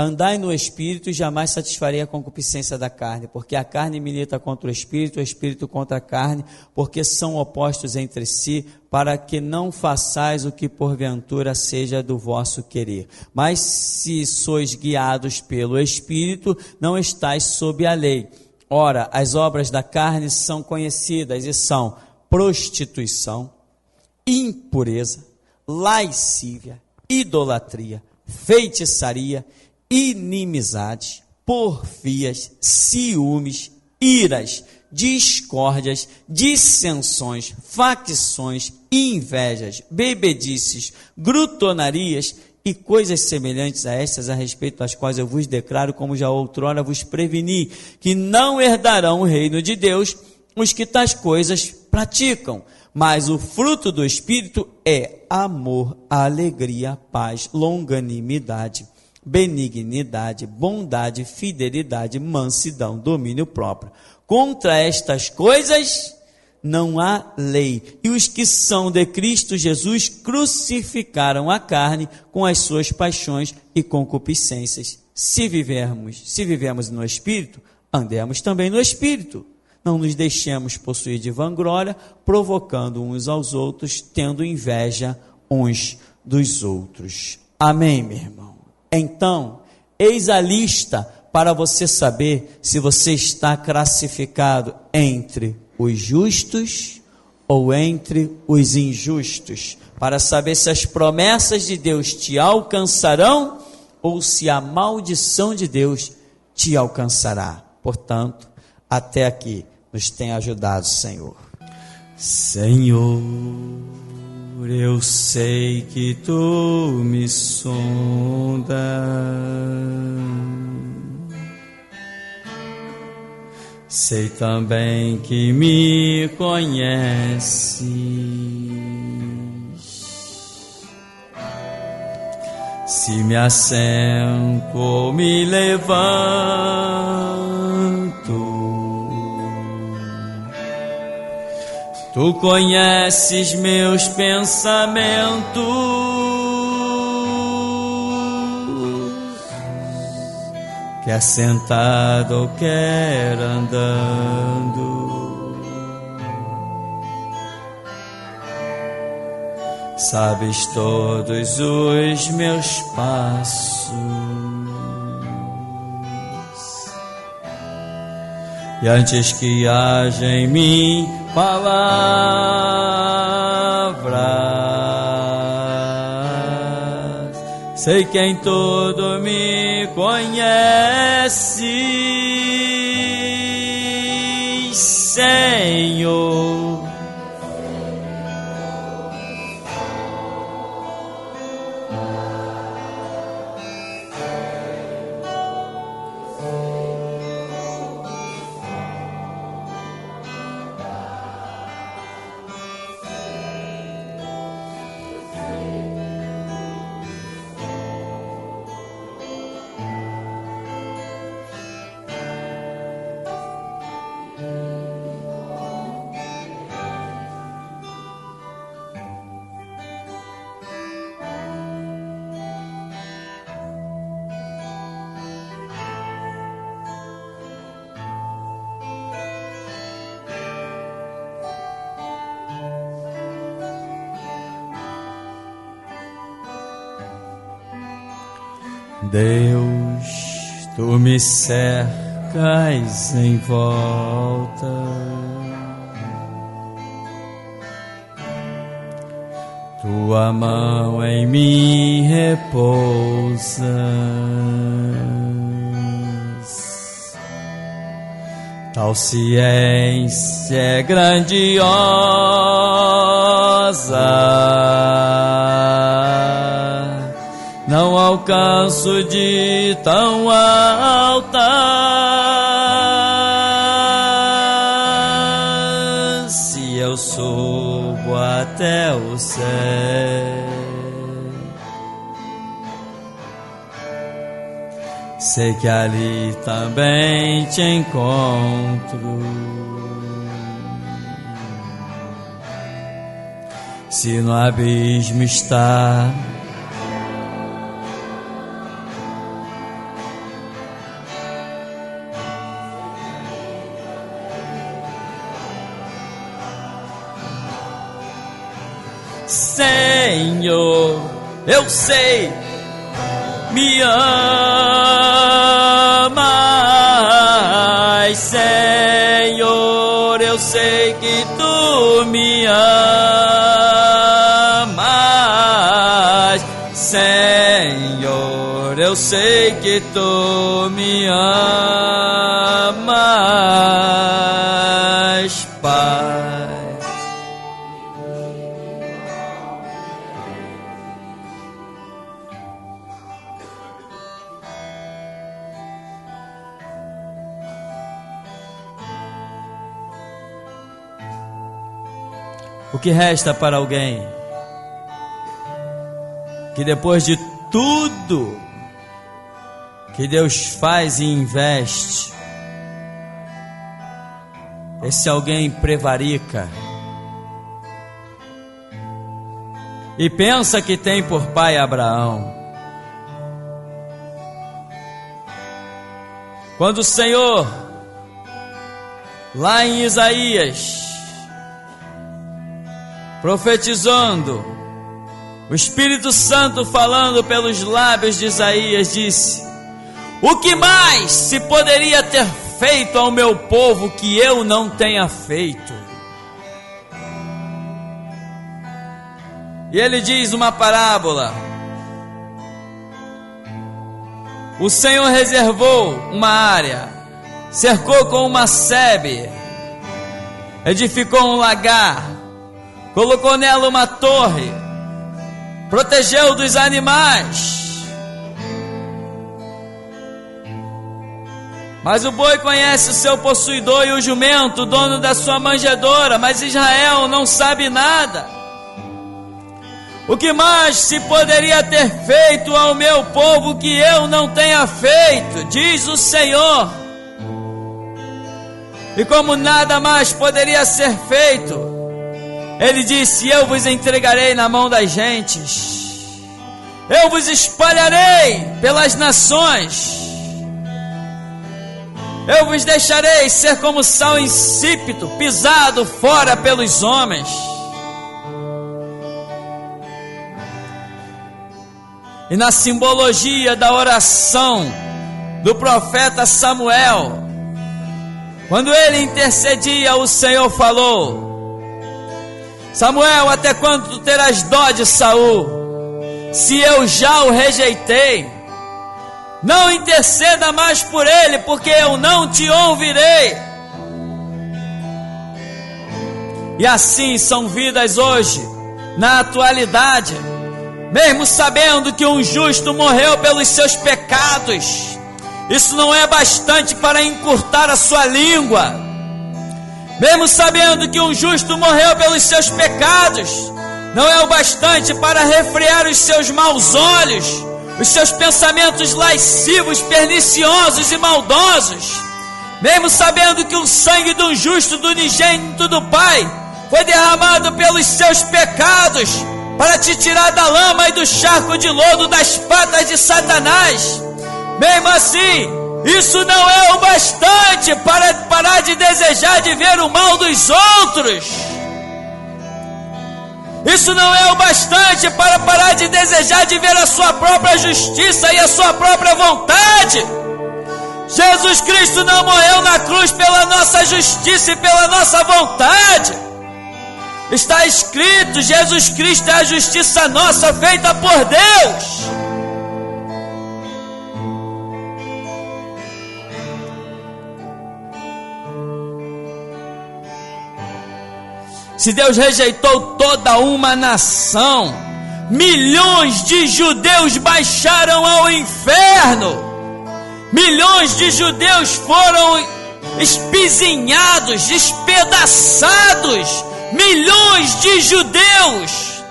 [SPEAKER 1] andai no Espírito e jamais satisfarei a concupiscência da carne, porque a carne milita contra o Espírito contra a carne, porque são opostos entre si, para que não façais o que porventura seja do vosso querer. Mas se sois guiados pelo Espírito, não estáis sob a lei. Ora, as obras da carne são conhecidas e são prostituição, impureza, lascívia, idolatria, feitiçaria, inimizade, porfias, ciúmes, iras, discórdias, dissensões, facções, invejas, bebedices, grutonarias e coisas semelhantes a estas, a respeito das quais eu vos declaro, como já outrora vos preveni, que não herdarão o reino de Deus os que tais coisas praticam. Mas o fruto do Espírito é amor, alegria, paz, longanimidade, benignidade, bondade, fidelidade, mansidão, domínio próprio. Contra estas coisas não há lei. E os que são de Cristo Jesus crucificaram a carne com as suas paixões e concupiscências. Se vivemos no Espírito, andemos também no Espírito. Não nos deixemos possuir de vanglória, provocando uns aos outros, tendo inveja uns dos outros. Amém, meu irmão? Então, eis a lista para você saber se você está classificado entre os justos ou entre os injustos, para saber se as promessas de Deus te alcançarão ou se a maldição de Deus te alcançará. Portanto, até aqui nos tem ajudado, Senhor. Senhor, eu sei que tu me sondas, sei também que me conheces. Se me assento ou me levanto, tu conheces meus pensamentos, quer sentado ou quer andando, sabes todos os meus passos. E antes que haja em mim palavras, sei que em todo me conheces, Senhor. Deus, tu me cercas em volta, tua mão em mim repousa, tal ciência é grandiosa, não alcanço de tão alta. Se eu subo até o céu, sei que ali também te encontro. Se no abismo está, Senhor, eu sei, me amas, Senhor, eu sei que tu me amas, Senhor, eu sei que tu me amas, Pai. O que resta para alguém que depois de tudo que Deus faz e investe, esse alguém prevarica e pensa que tem por pai Abraão? Quando o Senhor, lá em Isaías, profetizando, o Espírito Santo falando pelos lábios de Isaías, disse: o que mais se poderia ter feito ao meu povo que eu não tenha feito? E ele diz uma parábola: o Senhor reservou uma área, cercou com uma sebe, edificou um lagar, colocou nela uma torre, protegeu dos animais. Mas o boi conhece o seu possuidor e o jumento, o dono da sua manjedoura, mas Israel não sabe nada. O que mais se poderia ter feito ao meu povo que eu não tenha feito? Diz o Senhor. E como nada mais poderia ser feito, ele disse: eu vos entregarei na mão das gentes, eu vos espalharei pelas nações, eu vos deixarei ser como sal insípido, pisado fora pelos homens. E na simbologia da oração do profeta Samuel, Quando ele intercedia, o Senhor falou: Samuel, até quando tu terás dó de Saul, se eu já o rejeitei? Não interceda mais por ele, porque eu não te ouvirei. E assim são vidas hoje, na atualidade, mesmo sabendo que um justo morreu pelos seus pecados, isso não é bastante para encurtar a sua língua. Mesmo sabendo que um justo morreu pelos seus pecados, não é o bastante para refrear os seus maus olhos, os seus pensamentos lascivos, perniciosos e maldosos. Mesmo sabendo que o sangue do justo, do unigênito do Pai, foi derramado pelos seus pecados, para te tirar da lama e do charco de lodo das patas de Satanás. Mesmo assim, isso não é o bastante para parar de desejar de ver o mal dos outros. Isso não é o bastante para parar de desejar de ver a sua própria justiça e a sua própria vontade. Jesus Cristo não morreu na cruz pela nossa justiça e pela nossa vontade. Está escrito: Jesus Cristo é a justiça nossa feita por Deus. Se Deus rejeitou toda uma nação, milhões de judeus baixaram ao inferno, milhões de judeus foram espizinhados, despedaçados, milhões de judeus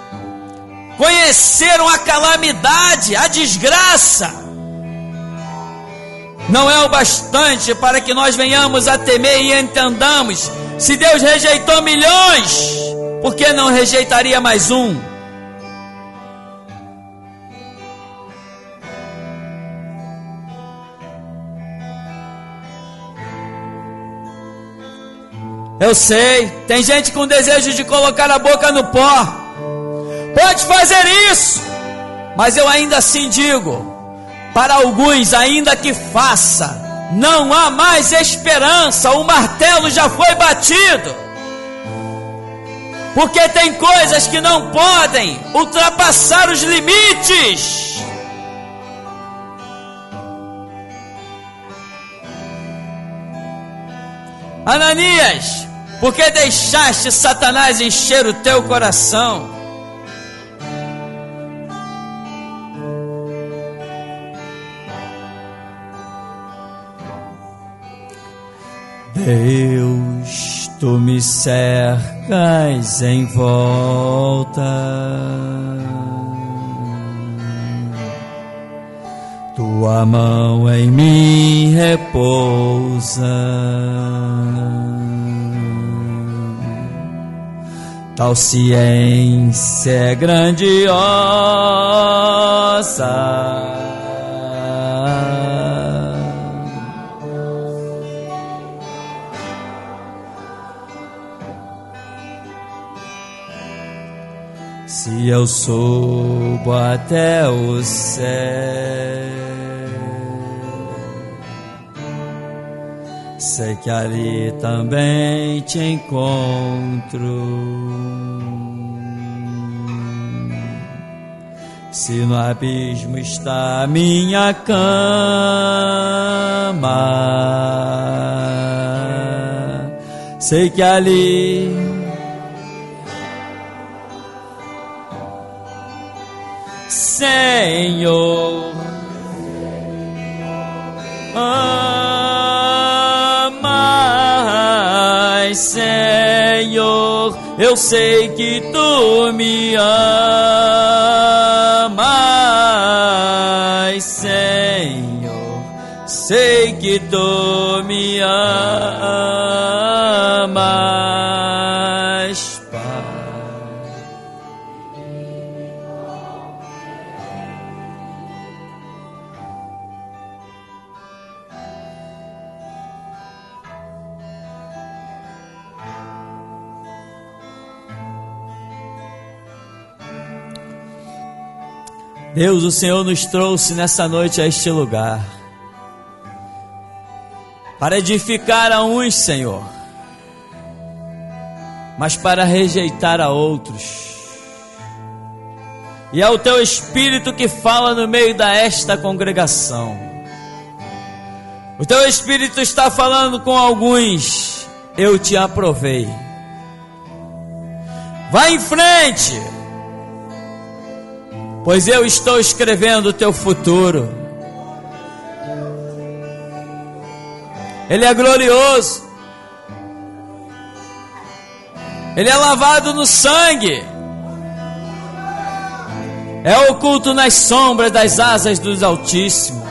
[SPEAKER 1] conheceram a calamidade, a desgraça. Não é o bastante para que nós venhamos a temer e entendamos: se Deus rejeitou milhões, por que não rejeitaria mais um? Eu sei, tem gente com desejo de colocar a boca no pó. Pode fazer isso, mas eu ainda assim digo: para alguns, ainda que faça, não há mais esperança, o martelo já foi batido. Porque tem coisas que não podem ultrapassar os limites. Ananias, por que deixaste Satanás encher o teu coração? Deus, tu me cercas em volta, tua mão em mim repousa, tal ciência é grandiosa. Se eu subo até o céu, sei que ali também te encontro. Se no abismo está a minha cama, sei que ali Senhor, mas Senhor, eu sei que tu me amas, Senhor, sei que tu me amas, Pai. Deus, o Senhor nos trouxe nessa noite a este lugar. para edificar a uns, Senhor, mas para rejeitar a outros. E é o Teu Espírito que fala no meio desta congregação. O Teu Espírito está falando com alguns. Eu te aprovei. Vá em frente, pois eu estou escrevendo o teu futuro. Ele é glorioso. Ele é lavado no sangue. É oculto nas sombras das asas dos Altíssimos.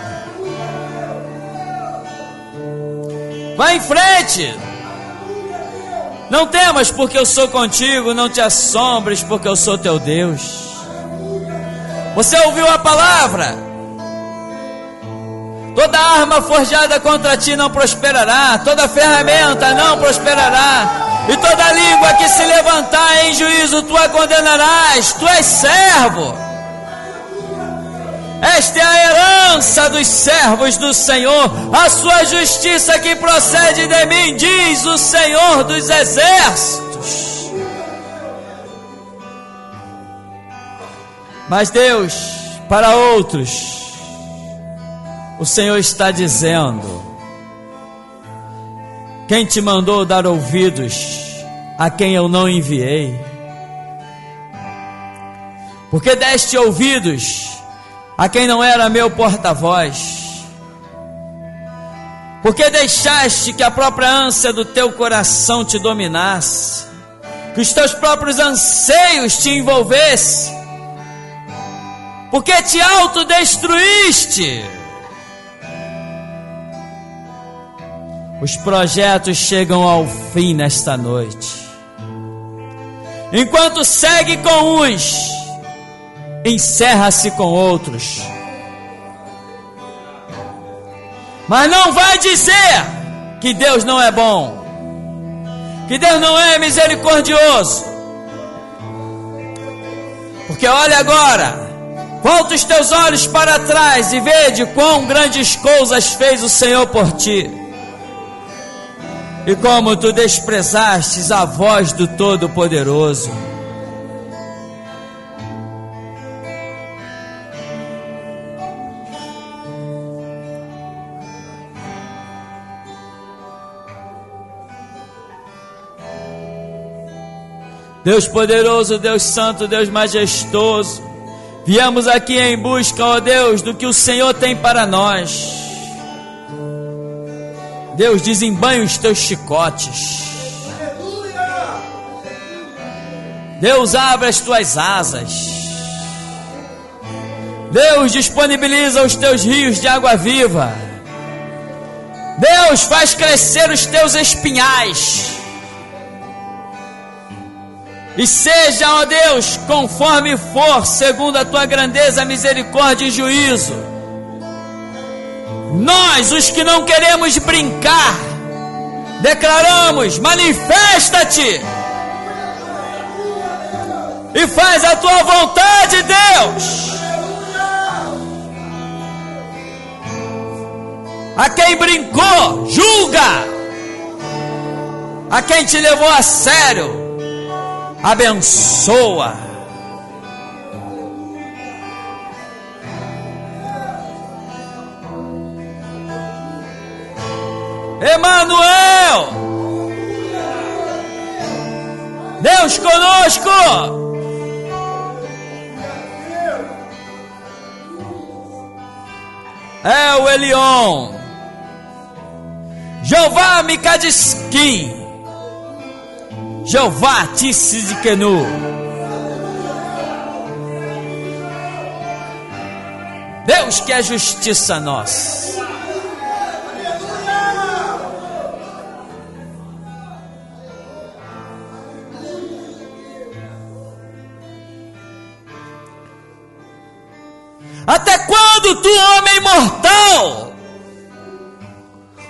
[SPEAKER 1] Vá em frente. Não temas, porque eu sou contigo. Não te assombres, porque eu sou teu Deus. Você ouviu a palavra? Toda arma forjada contra ti não prosperará. Toda ferramenta não prosperará. E toda língua que se levantar em juízo tu a condenarás. Tu és servo. Esta é a herança dos servos do Senhor, a sua justiça que procede de mim, diz o Senhor dos exércitos. Mas Deus, para outros, o Senhor está dizendo: quem te mandou dar ouvidos a quem eu não enviei? Porque deste ouvidos a quem não era meu porta-voz? Porque deixaste que a própria ânsia do teu coração te dominasse, que os teus próprios anseios te envolvessem? Porque te autodestruíste? Os projetos chegam ao fim nesta noite. Enquanto segue com uns, encerra-se com outros. Mas não vai dizer que Deus não é bom, que Deus não é misericordioso. Porque olha agora, volta os teus olhos para trás e vede quão grandes coisas fez o Senhor por ti, e como tu desprezastes a voz do Todo-Poderoso. Deus poderoso, Deus santo, Deus majestoso, viemos aqui em busca, ó Deus, do que o Senhor tem para nós. Deus, desembanha os teus chicotes. Deus, abre as tuas asas. Deus, disponibiliza os teus rios de água viva. Deus, faz crescer os teus espinhais. E seja, ó Deus, conforme for, segundo a tua grandeza, misericórdia e juízo. Nós, os que não queremos brincar, declaramos: manifesta-te e faz a tua vontade, Deus. A quem brincou, julga. A quem te levou a sério, abençoa. Emanuel, Deus conosco. É o Elion, Jeová Mikadiskim, Jeová Tissidikenu. Deus que é justiça nossa. Até quando tu, homem mortal,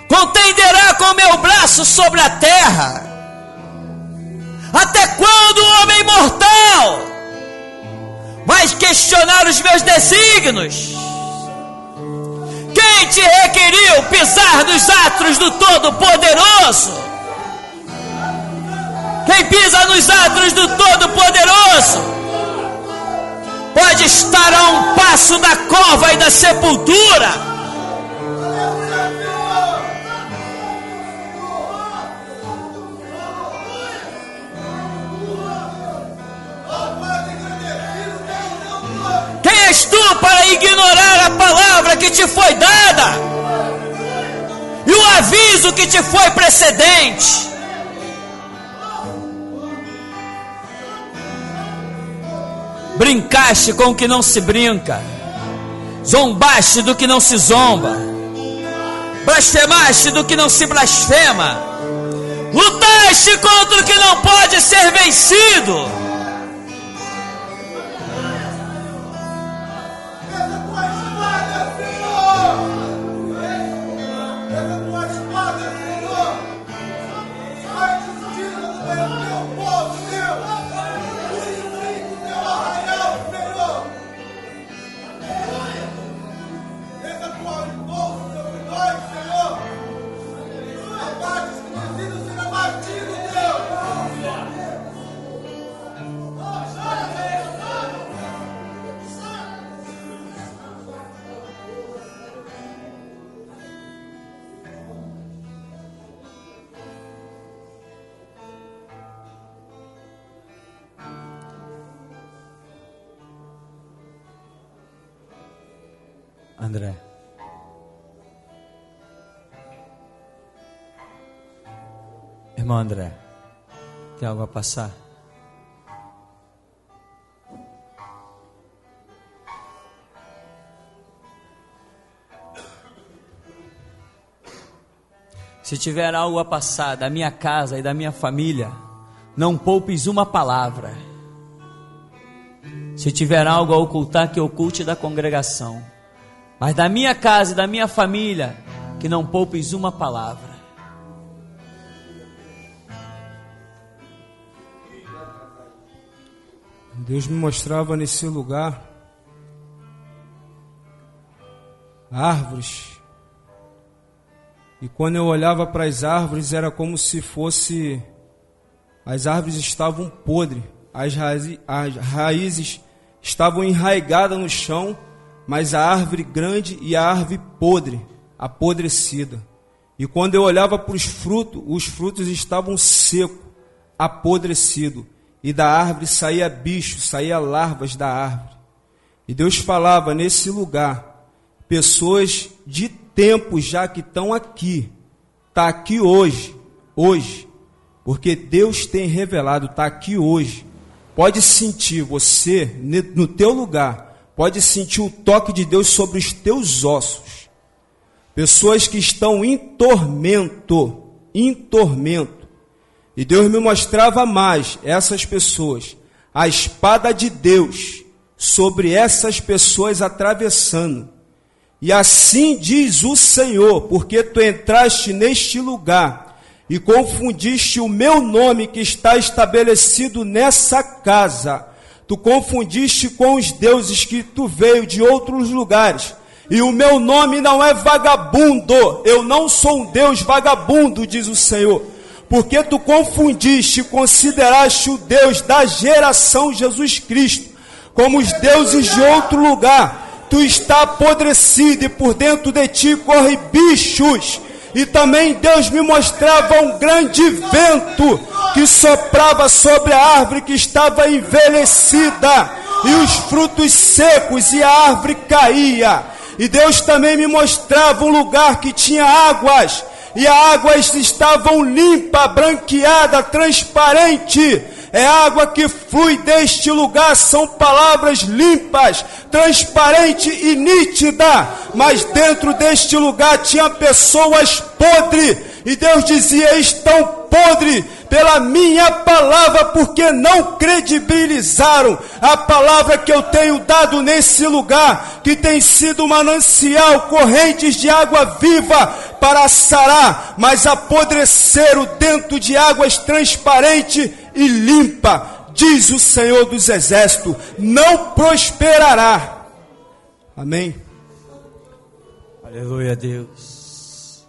[SPEAKER 1] contenderá com meu braço sobre a terra? Até quando, homem mortal, vais questionar os meus desígnios? Quem Quem te requeriu pisar nos atos do Todo-Poderoso? Quem pisa nos atos do Todo-Poderoso pode estar a um passo da cova e da sepultura. Quem és tu para ignorar a palavra que te foi dada e o aviso que te foi precedente? Brincaste com o que não se brinca, zombaste do que não se zomba, blasfemaste do que não se blasfema, lutaste contra o que não pode ser vencido. André, irmão André, tem algo a passar? Se tiver algo a passar da minha casa e da minha família, não poupes uma palavra. Se tiver algo a ocultar, que oculte da congregação. Mas da minha casa e da minha família, que não poupes uma palavra.
[SPEAKER 2] Deus me mostrava nesse lugar árvores. E quando eu olhava para as árvores, era como se fosse... As árvores estavam podres. As raízes estavam enraigadas no chão, mas a árvore grande e a árvore podre, apodrecida. E quando eu olhava para os frutos estavam secos, apodrecidos. E da árvore saía bicho, saía larvas da árvore. E Deus falava nesse lugar, pessoas de tempo já que estão aqui, está aqui hoje, porque Deus tem revelado, está aqui hoje. Pode sentir você, no teu lugar, pode sentir o toque de Deus sobre os teus ossos. Pessoas que estão em tormento. E Deus me mostrava mais essas pessoas, a espada de Deus sobre essas pessoas atravessando. E assim diz o Senhor, porque tu entraste neste lugar e confundiste o meu nome que está estabelecido nessa casa. Tu confundiste com os deuses que tu veio de outros lugares. E o meu nome não é vagabundo. Eu não sou um Deus vagabundo, diz o Senhor. Porque tu confundiste e consideraste o Deus da geração Jesus Cristo como os deuses de outro lugar. Tu está apodrecido e por dentro de ti corre bichos. E também Deus me mostrava um grande vento que soprava sobre a árvore que estava envelhecida, e os frutos secos, e a árvore caía. E Deus também me mostrava um lugar que tinha águas, e as águas estavam limpas, branqueadas, transparente. É água que flui deste lugar, são palavras limpas, transparente e nítida. Mas dentro deste lugar tinha pessoas podres, e Deus dizia: estão podres pela minha palavra, porque não credibilizaram a palavra que eu tenho dado nesse lugar, que tem sido um manancial, correntes de água viva para sarar, mas apodreceram dentro de águas transparentes e limpa, diz o Senhor dos Exércitos, não prosperará. Amém?
[SPEAKER 1] Aleluia, Deus.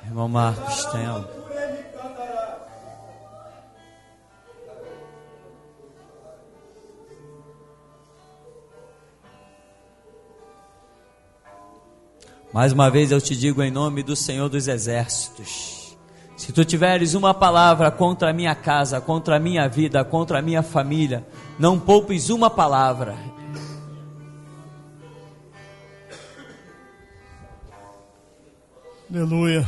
[SPEAKER 1] Irmão Marcos, tem algo? Mais uma vez eu te digo em nome do Senhor dos Exércitos: se tu tiveres uma palavra contra a minha casa, contra a minha vida, contra a minha família, não poupes uma palavra.
[SPEAKER 3] Aleluia.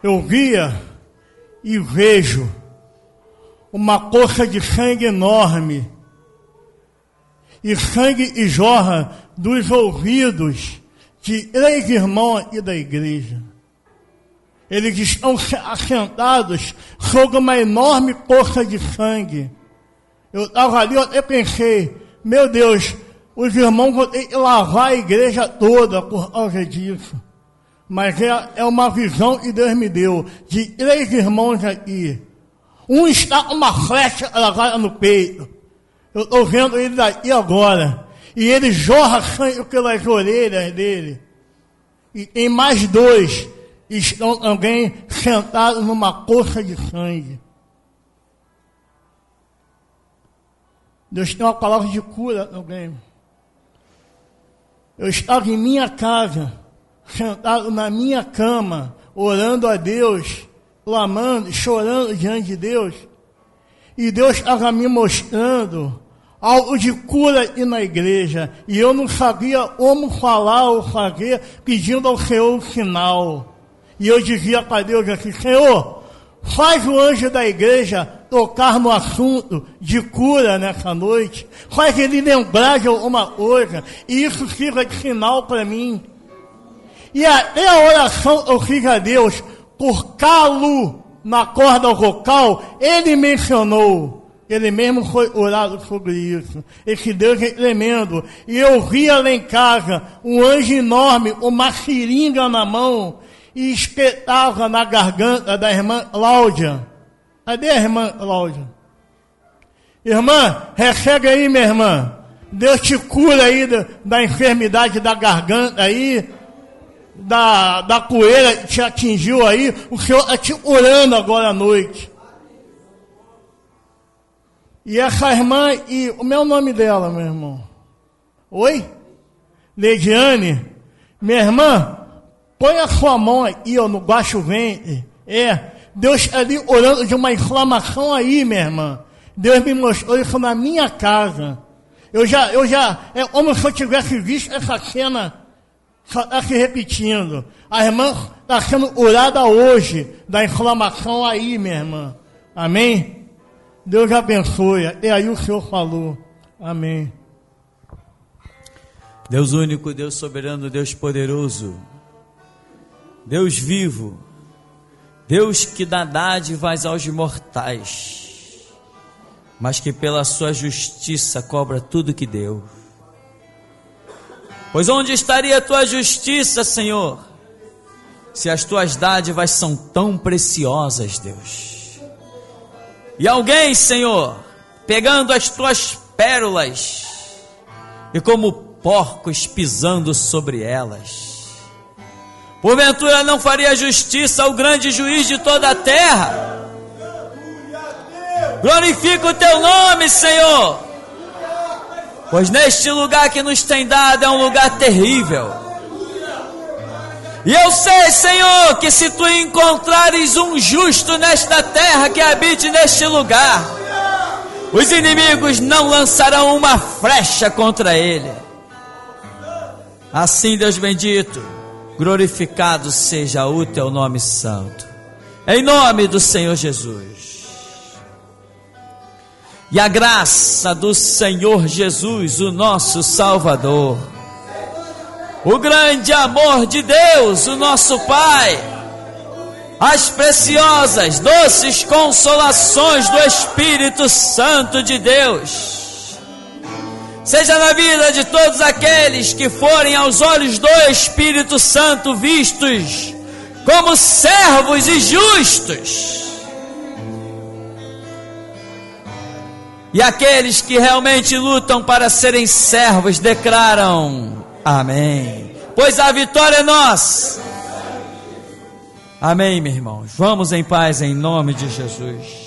[SPEAKER 3] Eu via e vejo uma poça de sangue enorme, e sangue jorra dos ouvidos de 3 irmãos aqui da igreja. Eles estão assentados sobre uma enorme poça de sangue. Eu estava ali, eu até pensei, meu Deus, os irmãos vão ter que lavar a igreja toda por causa disso. Mas é uma visão que Deus me deu, de 3 irmãos aqui. Um está com uma flecha gravada no peito. Eu estou vendo ele daqui agora. E ele jorra sangue pelas orelhas dele. E tem mais 2 que estão também sentados numa poça de sangue. Deus tem uma palavra de cura também. Eu estava em minha casa, sentado na minha cama, orando a Deus, clamando, chorando diante de Deus. E Deus estava me mostrando algo de cura aqui na igreja. E eu não sabia como falar ou fazer, pedindo ao Senhor um sinal. E eu dizia para Deus assim: Senhor, faz o anjo da igreja tocar no assunto de cura nessa noite. Faz ele lembrar de alguma coisa. E isso sirva de sinal para mim. E até a oração eu fiz a Deus por calo na corda vocal, ele mencionou. Ele mesmo foi orado sobre isso. Esse Deus é tremendo. E eu via lá em casa um anjo enorme, uma seringa na mão, e espetava na garganta da irmã Cláudia. Cadê a irmã Cláudia? Irmã, recebe aí, minha irmã. Deus te cura aí da enfermidade da garganta aí, da poeira que te atingiu aí. O Senhor está te curando agora à noite. E essa irmã, e o meu nome dela, meu irmão? Oi? Leidiane? Minha irmã, põe a sua mão aí, ó, no baixo ventre. Deus está ali orando de uma inflamação aí, minha irmã. Deus me mostrou isso na minha casa. É como se eu tivesse visto essa cena, só está se repetindo. A irmã está sendo orada hoje, da inflamação aí, minha irmã. Amém? Deus abençoe. Até aí o Senhor falou. Amém.
[SPEAKER 1] Deus único, Deus soberano, Deus poderoso, Deus vivo, Deus que dá dádivas aos mortais, mas que pela sua justiça cobra tudo que deu. Pois onde estaria a tua justiça, Senhor, se as tuas dádivas são tão preciosas, Deus? E alguém, Senhor, pegando as tuas pérolas e como porcos pisando sobre elas, porventura não faria justiça ao grande juiz de toda a terra? Glorifica o teu nome, Senhor, pois neste lugar que nos tem dado é um lugar terrível. E eu sei, Senhor, que se tu encontrares um justo nesta terra que habite neste lugar, os inimigos não lançarão uma flecha contra ele. Assim, Deus bendito, glorificado seja o teu nome santo, em nome do Senhor Jesus. E a graça do Senhor Jesus, o nosso Salvador, o grande amor de Deus, o nosso Pai, as preciosas, doces consolações do Espírito Santo de Deus, seja na vida de todos aqueles que forem aos olhos do Espírito Santo vistos como servos e justos. E aqueles que realmente lutam para serem servos declaram: amém. Pois a vitória é nossa. Amém, meus irmãos. Vamos em paz em nome de Jesus.